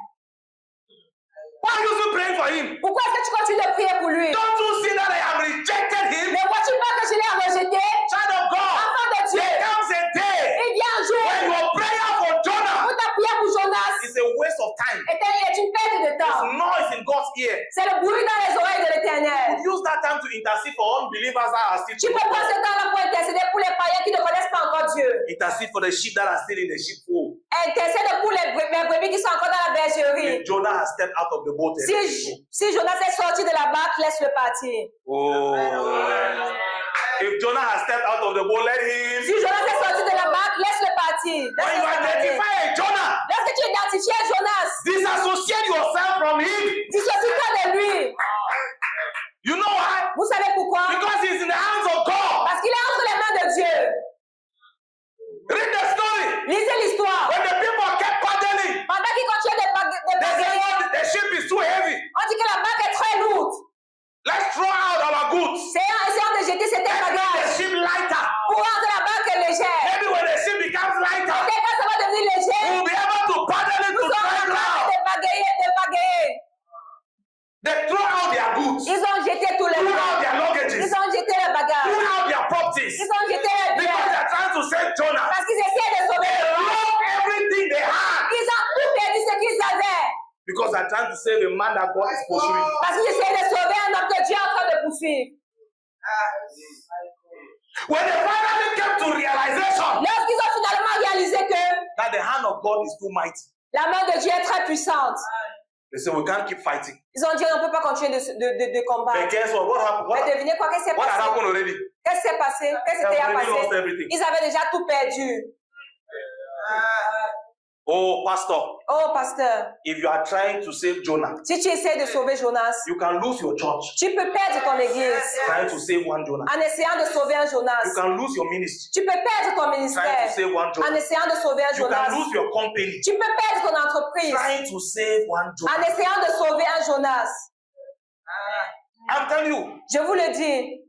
Why are you still praying for him? Pourquoi est-ce que tu continues de prier pour lui? Don't you see that I have rejected him? Mais vois-tu pas que je l'ai rejeté? Child of God, Enfant de Dieu, there comes a day il vient un jour when your prayer for Jonah où ta prière pour Jonas is a waste of time. est une perte de There's temps. noise in God's ear. C'est le bruit dans les oreilles de l'Éternel. Use that time to intercede for unbelievers that are still Tu peux prendre ce temps-là pour intercéder pour les païens qui ne connaissent pas encore Dieu. intercede for the sheep that are still in the sheepfold. Intercède pour les brebis qui sont encore dans la bergerie. If Jonah has stepped out of the boat, Si Jonas est sorti de la barque, laisse-le partir. oh, if Jonah has stepped out of the boat, let him. Si Jonas est sorti de la barque, laisse-le partir. When you identify a Jonah, Lorsque tu identifies Jonas, disassociate yourself from him. dissocie-toi de lui. You know why? Vous savez pourquoi? Because he's in the hands of God. Parce qu'il est entre les mains de Dieu. Read the story. Lisez l'histoire. When the people kept paddling, Pendant qu'il continue de they said, bagayer, "Oh, the ship is too heavy. on dit que la barque est très lourde. Let's throw out our goods. Essayons de jeter certains Let's make the bagages ship lighter. pour rendre la barque légère. Maybe when the ship becomes lighter, Et quand ça va devenir léger, we'll be able to paddle it nous to serons dry capables ground." de bagayer. They throw out their goods, Ils ont jeté tous les throw out bagages. their luggages, Ils ont jeté les throw bagages. out their properties, Ils ont jeté les because biens. they're trying to save Jonah. Parce qu'ils essaient de sauver They le roi. lost everything they had Ils ont tout perdu ce qu'ils avaient. because they're trying to save a man that God is pursuing. Parce qu'ils essaient de sauver un homme que Dieu est en train de poursuivre. When they finally came to realization Lorsqu'ils ont finalement réalisé que that the hand of God is too mighty, la main de Dieu est très puissante, they said, "We can't keep fighting." ils ont dit on ne peut pas continuer de But combattre. guess what? What happened? Mais devinez quoi? Qu'est-ce qui s'est What had passé? happened already? Qu'est-ce qui s'est passé? Qu'est-ce qui They s'est have already lost passé? everything. Ils avaient déjà tout perdu. Oh, pastor, Oh, pasteur, if you are trying to save Jonah, si tu essaies de sauver Jonas, you can lose your church tu peux perdre ton église trying to save one Jonah. en essayant de sauver un Jonas. You can lose your ministry Tu peux perdre ton trying ministère to save one en Jonah. essayant de sauver un You can Jonas. lose your company Tu peux perdre ton entreprise trying to save one en Jonah. essayant de sauver un Jonas. I'm telling you, Je vous le dis,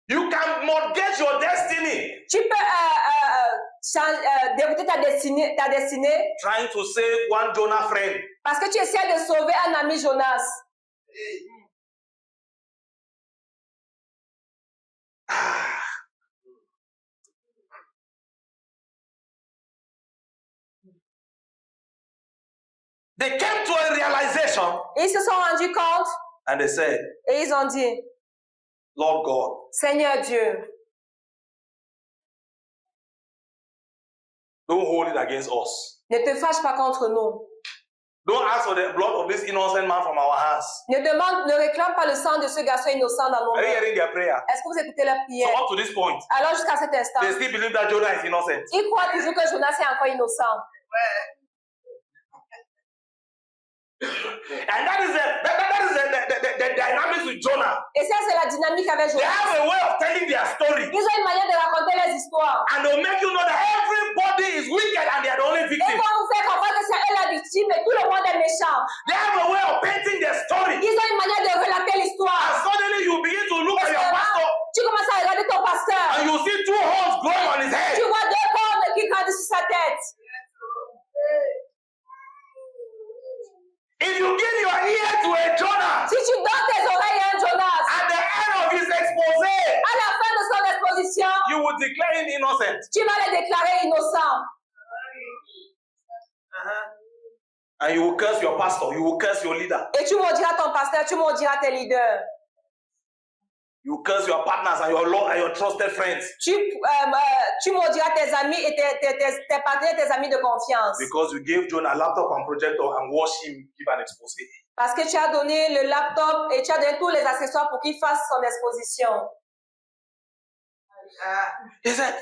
you can mortgage your destiny tu peux dérouter ta destinée trying to save one Jonah friend. parce que tu essaies de sauver un ami Jonas. They came to a realization Et ils se sont rendus compte and they said, et ils ont dit, Lord God, Seigneur Dieu, don't hold it against us. ne te fâche pas contre nous. Don't ask for the blood of this innocent man from our hands. Ne réclame pas le sang de ce garçon innocent dans nos Are you mains. hearing their prayer? Est-ce que vous écoutez leur So prière? up to this point, Alors jusqu'à cet instant, they still believe that Jonah is innocent. ils croient toujours que Jonas est encore innocent. And that is the dynamics with Jonah. Et ça, c'est la dynamique avec They Jonas. have a way of telling their story. Ils ont une manière de raconter les histoires. And they'll make you know that everybody is wicked and they are the only Et victim. quand on fait comprendre que c'est eux la victime et tout le monde est méchant. They have a way of painting their story. Ils ont une manière de relater And l'histoire. suddenly you begin to look Et at your pastor tu commences à regarder ton pasteur. and you see two horns growing on his head. Tu vois deux cornes qui grandissent sur sa tête. If you give your ear to a Jonah, Si tu donnes tes oreilles à un Jonas, at the end of his expose, à la fin de son exposition, you will declare him innocent. tu vas le déclarer innocent. And you will curse your pastor, you will curse your leader, Et tu maudiras ton pasteur, tu maudiras tes leaders. you will curse your partners and your trusted friends. Tu maudiras tes amis et tes partenaires, tes amis de confiance. Because you gave Jonah a laptop and projector and watched him give an expose. Parce que tu as donné le laptop et tu as donné tous les accessoires pour qu'il fasse son exposition. He said,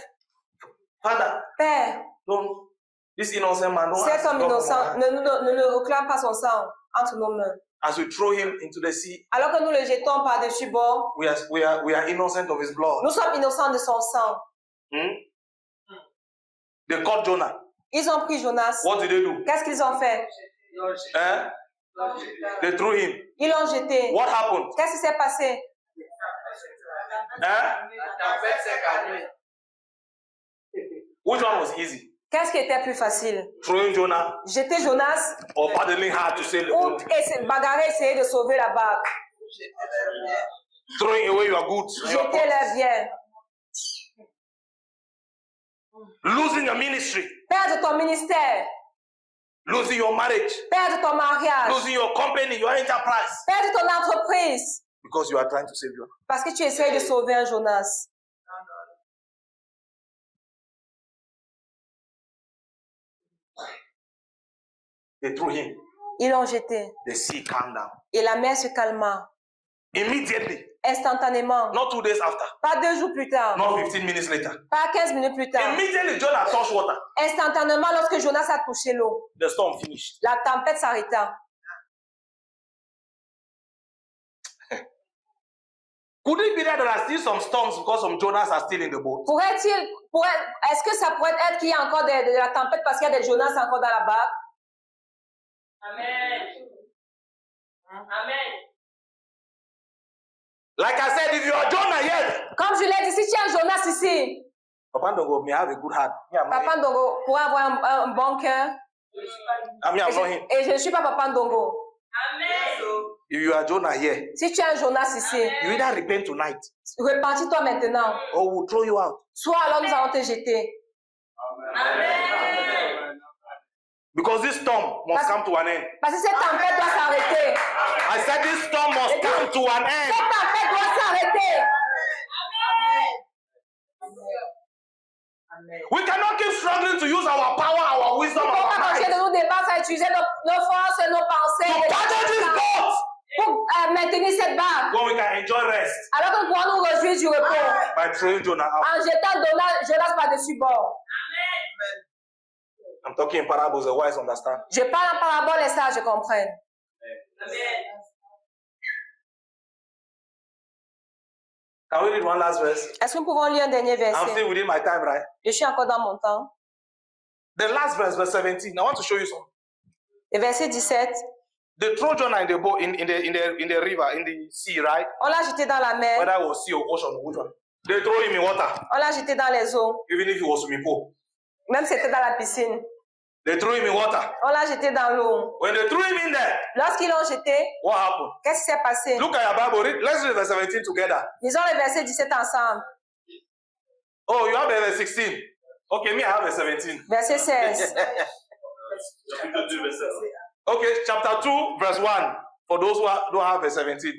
Father, Père, this innocent man, don't cet ask homme God for innocent, my hand. ne le réclame pas son sang entre nos mains. As we throw him into the sea, Alors que nous le jetons par-dessus bord, we are innocent of his blood. nous sommes innocents de son sang. They caught Jonah. Ils ont pris Jonas. What did they do? Qu'est-ce qu'ils ont fait? They threw him. Ils l'ont jeté. What happened? Qu'est-ce qui s'est passé? Which one was easy? Qu'est-ce qui était plus facile? Throwing Jonah Jeter Jonas or paddling hard to save the ou boat? bagarrer, essayer de sauver la barque? Throwing away your goods, your Jeter pots. leurs biens. Losing your ministry, Perdre ton ministère. losing your marriage, Perdre ton mariage. losing your company, your enterprise, Perdre ton entreprise. because you are trying to save Jonah. Parce que tu essayes de sauver un Jonas. They threw him. Ils l'ont jeté. The sea calmed down. Et la mer se calma. Immediately, Instantanément. not 2 days after, Pas 2 jours plus tard. not 15 minutes later. Pas 15 minutes plus tard. Immediately, Jonah touched water. Instantanément, lorsque Jonas a touché l'eau, The storm finished. la tempête s'arrêta. Could it be that there are still some storms because some Jonahs are still in the boat? Est-ce que ça pourrait être qu'il y a encore de la tempête parce qu'il y a des Jonas encore dans la barque? Amen. Amen. Like I said, if you are Jonah here, Comme je l'ai dit, si tu es un Jonas ici, Papa Ndongo may have a good heart. Me, I'm not Papa him. Ndongo pourrait avoir un bon cœur. I'm not him. Et je ne suis pas Papa Ndongo. Amen. If you are Jonah here, Si tu es un Jonas ici, you either repent tonight repentis-toi maintenant. or we'll throw you out. Soit alors nous allons te jeter. Amen. Because this storm must come to an end. Parce que cette tempête doit s'arrêter. I said this storm must come to an end. Cette tempête doit s'arrêter. We cannot keep struggling to use our power, our wisdom, Il ne faut our pas continuer might de nous débattre à utiliser nos forces et nos pensées to paddle this boat pour maintenir cette barque. when we can enjoy rest Alors que nous pourrons nous réjouir du repos by throwing Jonah out. en jetant Jonas par-dessus bord. I'm talking in parables, the wise understand. Je parle en parabole, les sages comprennent. Amen. Can we read one last verse? Est-ce que nous pouvons lire un dernier I'm verset? still within my time, right? Je suis encore dans mon temps. The last verse, verse 17. I want to show you something. Le verset 17. The Trojan in the boat, in the river, in the sea, right? On l'a jeté dans la mer. Whether it was sea or ocean, which one? They throw him in water, On l'a jeté dans les eaux. even if it was swimming pool. Même si c'était dans la piscine. They threw him in water. On l'a jeté dans l'eau. When they threw him in there, Lorsqu'ils l'ont jeté, what happened? qu'est-ce qui s'est passé? Look at your Bible. Let's read verse 17 together. Lisons le verset 17 ensemble. Oh, you have verse 16. Okay, me, I have verse 17. Verset 16. Okay, chapter 2, verse 1. For those who don't have verse 17.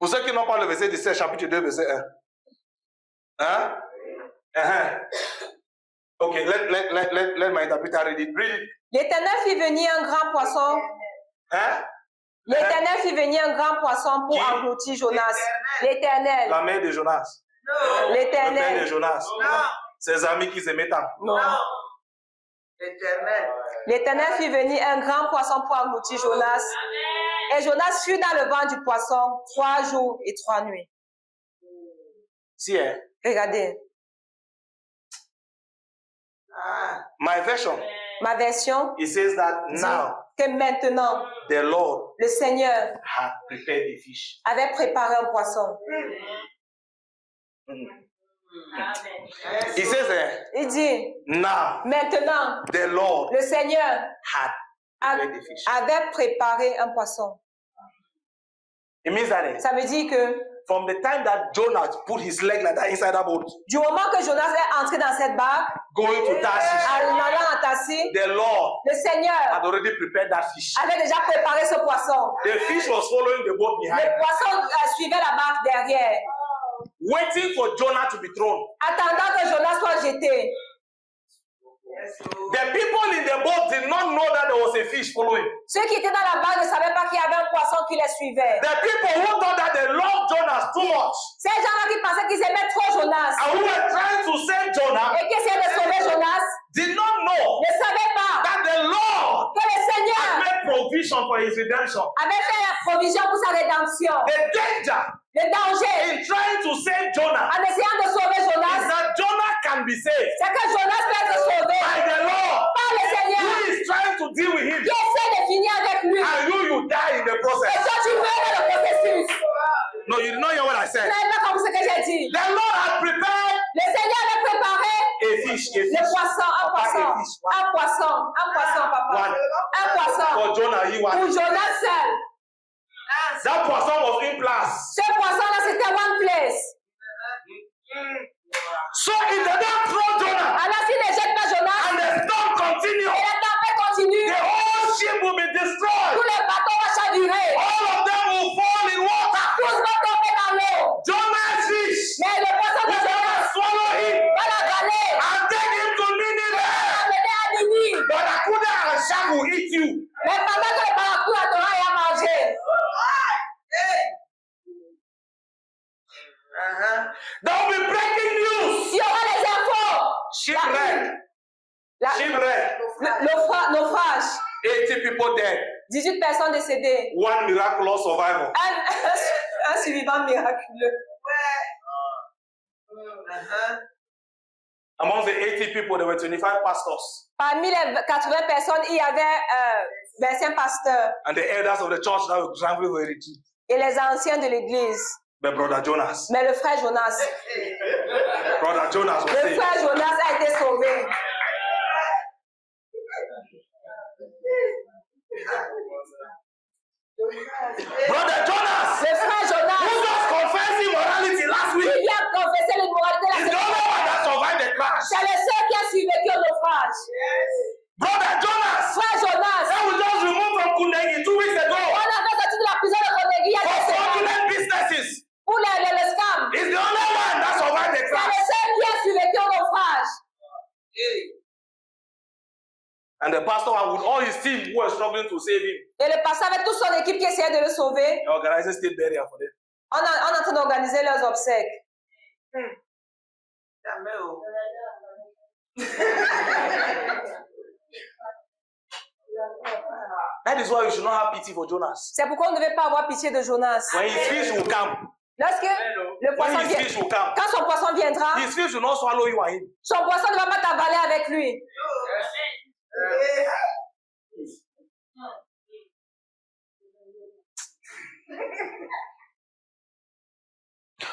Pour ceux qui n'ont pas le verset 17, chapitre 2, verset 1. Hein? Uh-huh. Okay, let my interpreter read it. Read it. L'Éternel fit venir un grand poisson. Hein? L'Éternel fit venir un grand poisson pour Qui? engloutir Jonas. L'Éternel. La mère de Jonas. Le père de L'Éternel. Jonas. Ses amis qui se mettent en. Non. L'Éternel fit venir un grand poisson pour engloutir Jonas. Et Jonas fut dans le ventre du poisson 3 jours et 3 nuits. See, eh? Regardez. My version, Ma version, it says that dit now que maintenant, the Lord le Seigneur had prepared a fish. avait préparé un poisson. It says Il dit, now maintenant, the Lord le Seigneur had prepared a fish. avait préparé un poisson. It means that Ça veut dire que from the time that Jonah put his leg like that inside that boat, du moment que Jonas est entré dans cette barque, going to Tarshish, en allant en Tassie, the Lord le Seigneur had already prepared that fish. avait déjà préparé ce poisson. The fish was following the boat behind, Le poisson suivait la barque derrière, waiting for Jonah to be thrown. attendant que Jonas soit jeté. The people in the boat did not know that there was a fish following. Ceux qui étaient dans la barque ne savaient pas qu'il y avait un poisson qui les suivait. The people who thought that they loved Jonas too much Ces gens-là qui pensaient qu'ils aimaient trop Jonas and who were trying to save Jonah et qui essayaient de sauver Jonas did not know ne savaient pas that the Lord que le had Seigneur made provision for his redemption. avait fait la provision pour sa rédemption. The danger Le danger in trying to save Jonah en essayant de sauver is Jonas, that Jonah can be saved c'est que Jonas peut être sauvé by the Lord par le Seigneur who is trying to deal with him, qui essaie de finir avec lui. and you die in the Et process. toi, tu meurs dans le processus. No, you did not hear what I Tu said. n'avais pas compris ce que j'ai dit. The Lord had prepared Le Seigneur avait préparé a fish, le poisson, un poisson, papa. One. Un poisson For Jonah, he pour was. Jonas seul. That poisson was in place. Ce poisson-là, c'était one place. So if they don't throw Jonah Alors, s'il ne jette pas Jonas, and the storm continue, et la tempête continue, the whole ship will be tout destroyed. le bateau va chavirer. All of them will fall in water. Tous vont tomber dans l'eau. Jonah's fish Mais le poisson de will Jonas swallow him va l'avaler. and take him to Nineveh. L'amener à Ninive. But Akuda and Shark will eat you. Mais pendant que le barracuda t'aura à manger, There will be breaking news. il y aura les infos. Shipwreck. Shipwreck. Naufrage. 80 people dead. 18 personnes décédées. One miraculous survival. Un survivant miraculeux. Among the 80 people, there were 25 pastors. Parmi les 80 personnes, il y avait 25 pasteurs And the elders of the church that were traveling were retreat. et les anciens de l'église. But Brother Jonas. Mais le frère Jonas, Brother Jonas was le saved. frère Jonas a été sauvé. Brother Jonas, Le frère who Jonas, just confessed immorality last qui week, vient confesser l'immoralité is the la only one that survived the crash. c'est le seul qui a survécu au naufrage. Brother Jonas, Frère Jonas, that was just removed from Kundengi 2 weeks ago on a fait sortir de la prison de Kondegi il y a for 2 semaines fraudulent businesses. pour le scam. Is the only one that survived the C'est crash. le seul qui a survécu au naufrage. And the pastor with all his team who were struggling to save him, Et le pasteur avec toute son équipe qui essayait de le sauver, he organized state burial for them. on est en train d'organiser leurs obsèques. That is why you should not have pity for Jonas. C'est pourquoi on ne devait pas avoir pitié de Jonas. When his fish will come, Lorsque le poisson when his vient, fish will come, quand son poisson viendra, his fish will not swallow you and him. son poisson ne va pas t'avaler avec lui.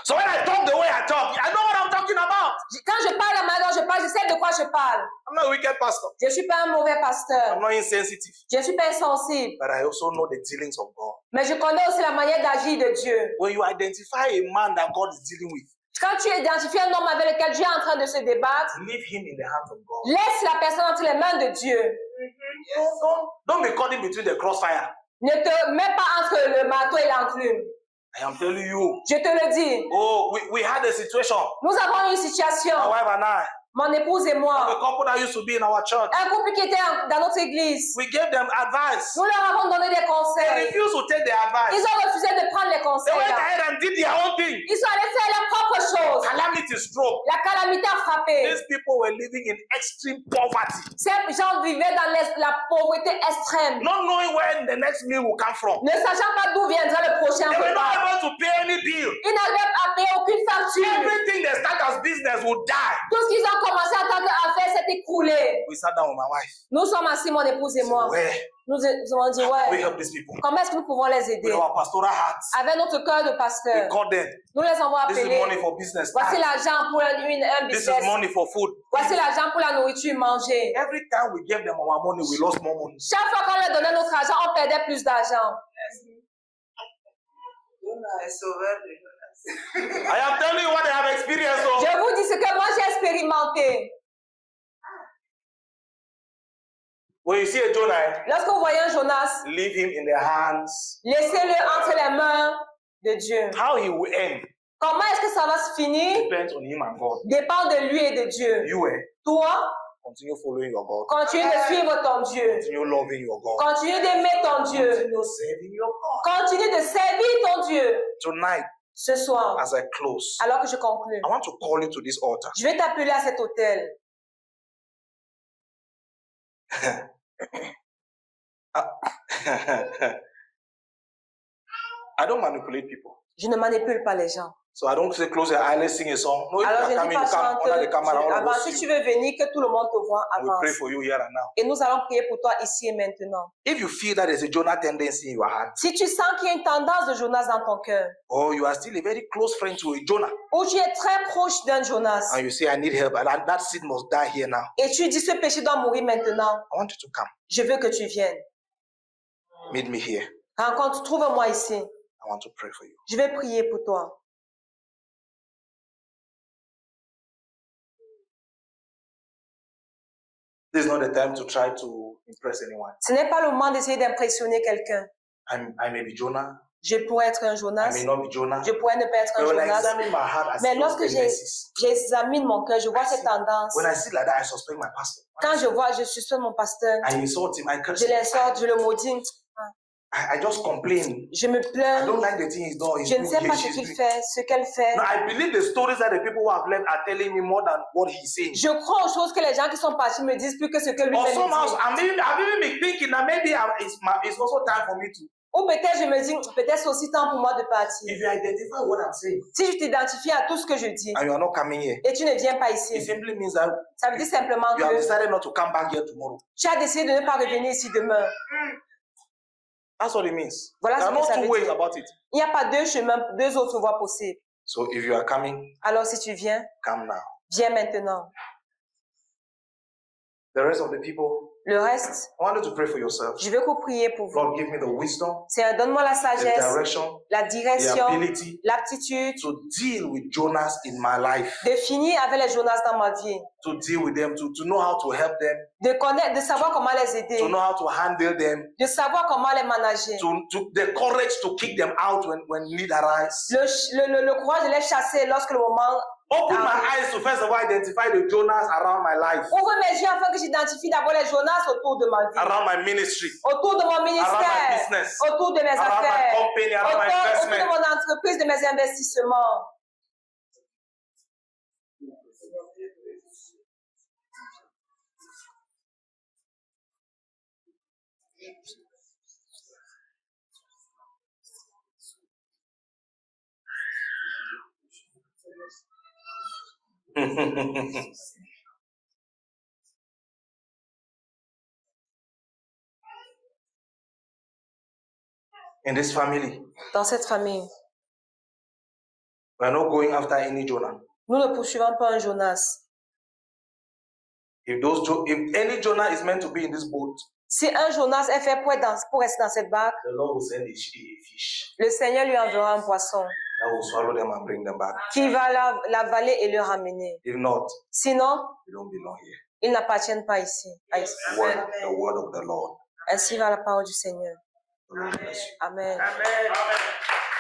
So when I talk the way I talk, I know what I'm talking about. Quand je parle la manière dont je parle, je sais de quoi je parle. I'm not a wicked pastor. Je ne suis pas un mauvais pasteur. I'm not insensitive. Je ne suis pas insensible. But I also know the dealings of God. Mais je connais aussi la manière d'agir de Dieu. When you identify a man that God is dealing with, Quand tu identifies un homme avec lequel Dieu est en train de se débattre, leave him in the hands of God. laisse la personne entre les mains de Dieu. Don't be caught in between the crossfire. Ne te mets pas entre le marteau et l'enclume. I am telling you. Je te le dis. Oh, we had a situation. Nous avons une situation, My wife and I, mon épouse et a moi, couple that used to be in our church. un couple qui était dans notre église. We gave them advice. Nous leur avons donné des They conseils. refused to take the advice. Ils ont refusé de prendre les They conseils. went Là. ahead and did their own thing. Ils sont allés faire leurs propres choses. Calamity struck. La calamité a frappé. These people were living in extreme poverty, Ces gens vivaient dans la pauvreté extrême, not knowing where the next meal will come from. ne sachant pas d'où viendra le prochain They were not repas. able to pay any bill. Ils n'avaient à payer aucune facture. Everything they start as business will die. Tout ce qu'ils ont commencé en tant qu'affaire s'est écroulé. We sat down with my wife. Nous sommes assis, mon épouse et moi. Where Nous avons dit, we ouais, help these people? comment est-ce que nous pouvons les aider? With our pastoral hearts. Avec notre cœur de We pasteur, called them. nous les avons This is appelés. money for business. Voici l'argent pour un This is business. money for food. Voici l'argent pour la nourriture manger. Every time we gave them our money, we lost more money. Chaque fois qu'on leur donnait notre argent, on perdait plus d'argent. I am telling you what I have experienced. So. Je vous dis ce que moi j'ai expérimenté. When you see a Jonah, Lorsque vous voyez un Jonas, leave him in the hands. laissez-le entre les mains de Dieu. How he will end Comment est-ce que ça va se finir? depends on him and God. Dépend de lui et de Dieu. You Toi, continue following your God. continue de suivre ton Dieu. Continue loving your God. Continue d'aimer ton Dieu. Continue serving your God. Continue de servir ton Dieu. Tonight, Ce soir, as I close, alors que je conclue, I want to call you to this altar. je vais t'appeler à cet hôtel. I don't manipulate people. Je ne manipule pas les gens. So I don't say close your eyes, let's sing a song. No, if Alors you je are ne dis coming, pas you come under the camera, all of avant, us si see tu you. veux venir, que tout le monde te voit, We pray avance. for you here and now. Et nous allons prier pour toi ici et maintenant. If you feel that there's a Jonah tendency in your heart, Si tu sens qu'il y a une tendance de Jonas dans ton cœur, or you are still a very close friend to a Jonah, ou tu es très proche d'un Jonas, and you say, I need help, and that seed must die here now, et tu dis ce péché doit mourir maintenant, I want you to come. je veux que tu viennes. Meet me here. Rencontre, trouve-moi ici. I want to pray for you. Je vais prier pour toi. This is not the time to try to impress anyone. Ce n'est pas le moment d'essayer d'impressionner quelqu'un. I may be Jonah, Je pourrais être un I Jonas, may not be Jonah. je pourrais ne pas être un But when I Jonas. examine my heart, I Mais see those lorsque tendencies. j'examine mon cœur, je vois ces tendances. When I see like that, I suspect my pastor. Quand je vois, je suspecte mon pasteur, I insult him, I curse je him. l'insulte, je le maudis, I just complain. je me I plains, don't like the thing he's doing. je ne sais pas ce qu'il fait, ce qu'elle fait. No, I believe the stories that the people who have left are telling me more than what he's saying. Je crois aux choses que les gens qui sont partis me disent plus que ce que lui Or me somehow, dit. I've even been thinking that maybe it's also time for me to. Ou peut-être je me dis, peut-être c'est aussi temps pour moi de partir. If you identify what I'm saying Si je t'identifie à tout ce que je dis and you are not coming here, et tu ne viens pas it ici, simply means that ça veut dire simplement you have que decided not to come back here tomorrow. tu as décidé de ne pas revenir ici demain. That's what it means. Voilà There ce are que ça no veut two ways dire. about it. Il n'y a pas deux chemins, deux autres voies possibles. So if you are coming, Alors si tu viens, come now. viens maintenant. The rest of the people, Le reste, I want you to pray for yourself. je veux que vous priez pour vous. Lord, give me the wisdom, C'est donne-moi la the sagesse, direction, la the direction, ability l'aptitude to deal with Jonas in my life, de finir avec les Jonas dans ma vie, to deal with them, to know how to help them, de connaître, de savoir comment les aider, to know how to handle them, de savoir comment les manager, to the courage to kick them out when need arise. le courage de les chasser lorsque le moment. Open my eyes to first of all identify the Jonas around my life, Ouvre mes yeux afin que j'identifie d'abord les Jonas autour de ma vie, around my ministry, autour de mon around my ministère, business, autour de mes around my affaires, company, around my autour de investment. mon entreprise, de mes investissements. In this family, Dans cette famille, we are not going after any Jonah. nous ne poursuivons pas un Jonas. If any Jonah is meant to be in this boat, Si un Jonas est fait pour rester dans cette barque, the Lord will send a fish le Seigneur lui enverra un poisson that will swallow them and bring them back. qui va l'avaler et le ramener. If not, Sinon, they don't belong here. ils n'appartiennent pas ici. The word of the Lord. Ainsi va la parole du Seigneur. The Lord bless you. Amen. Amen.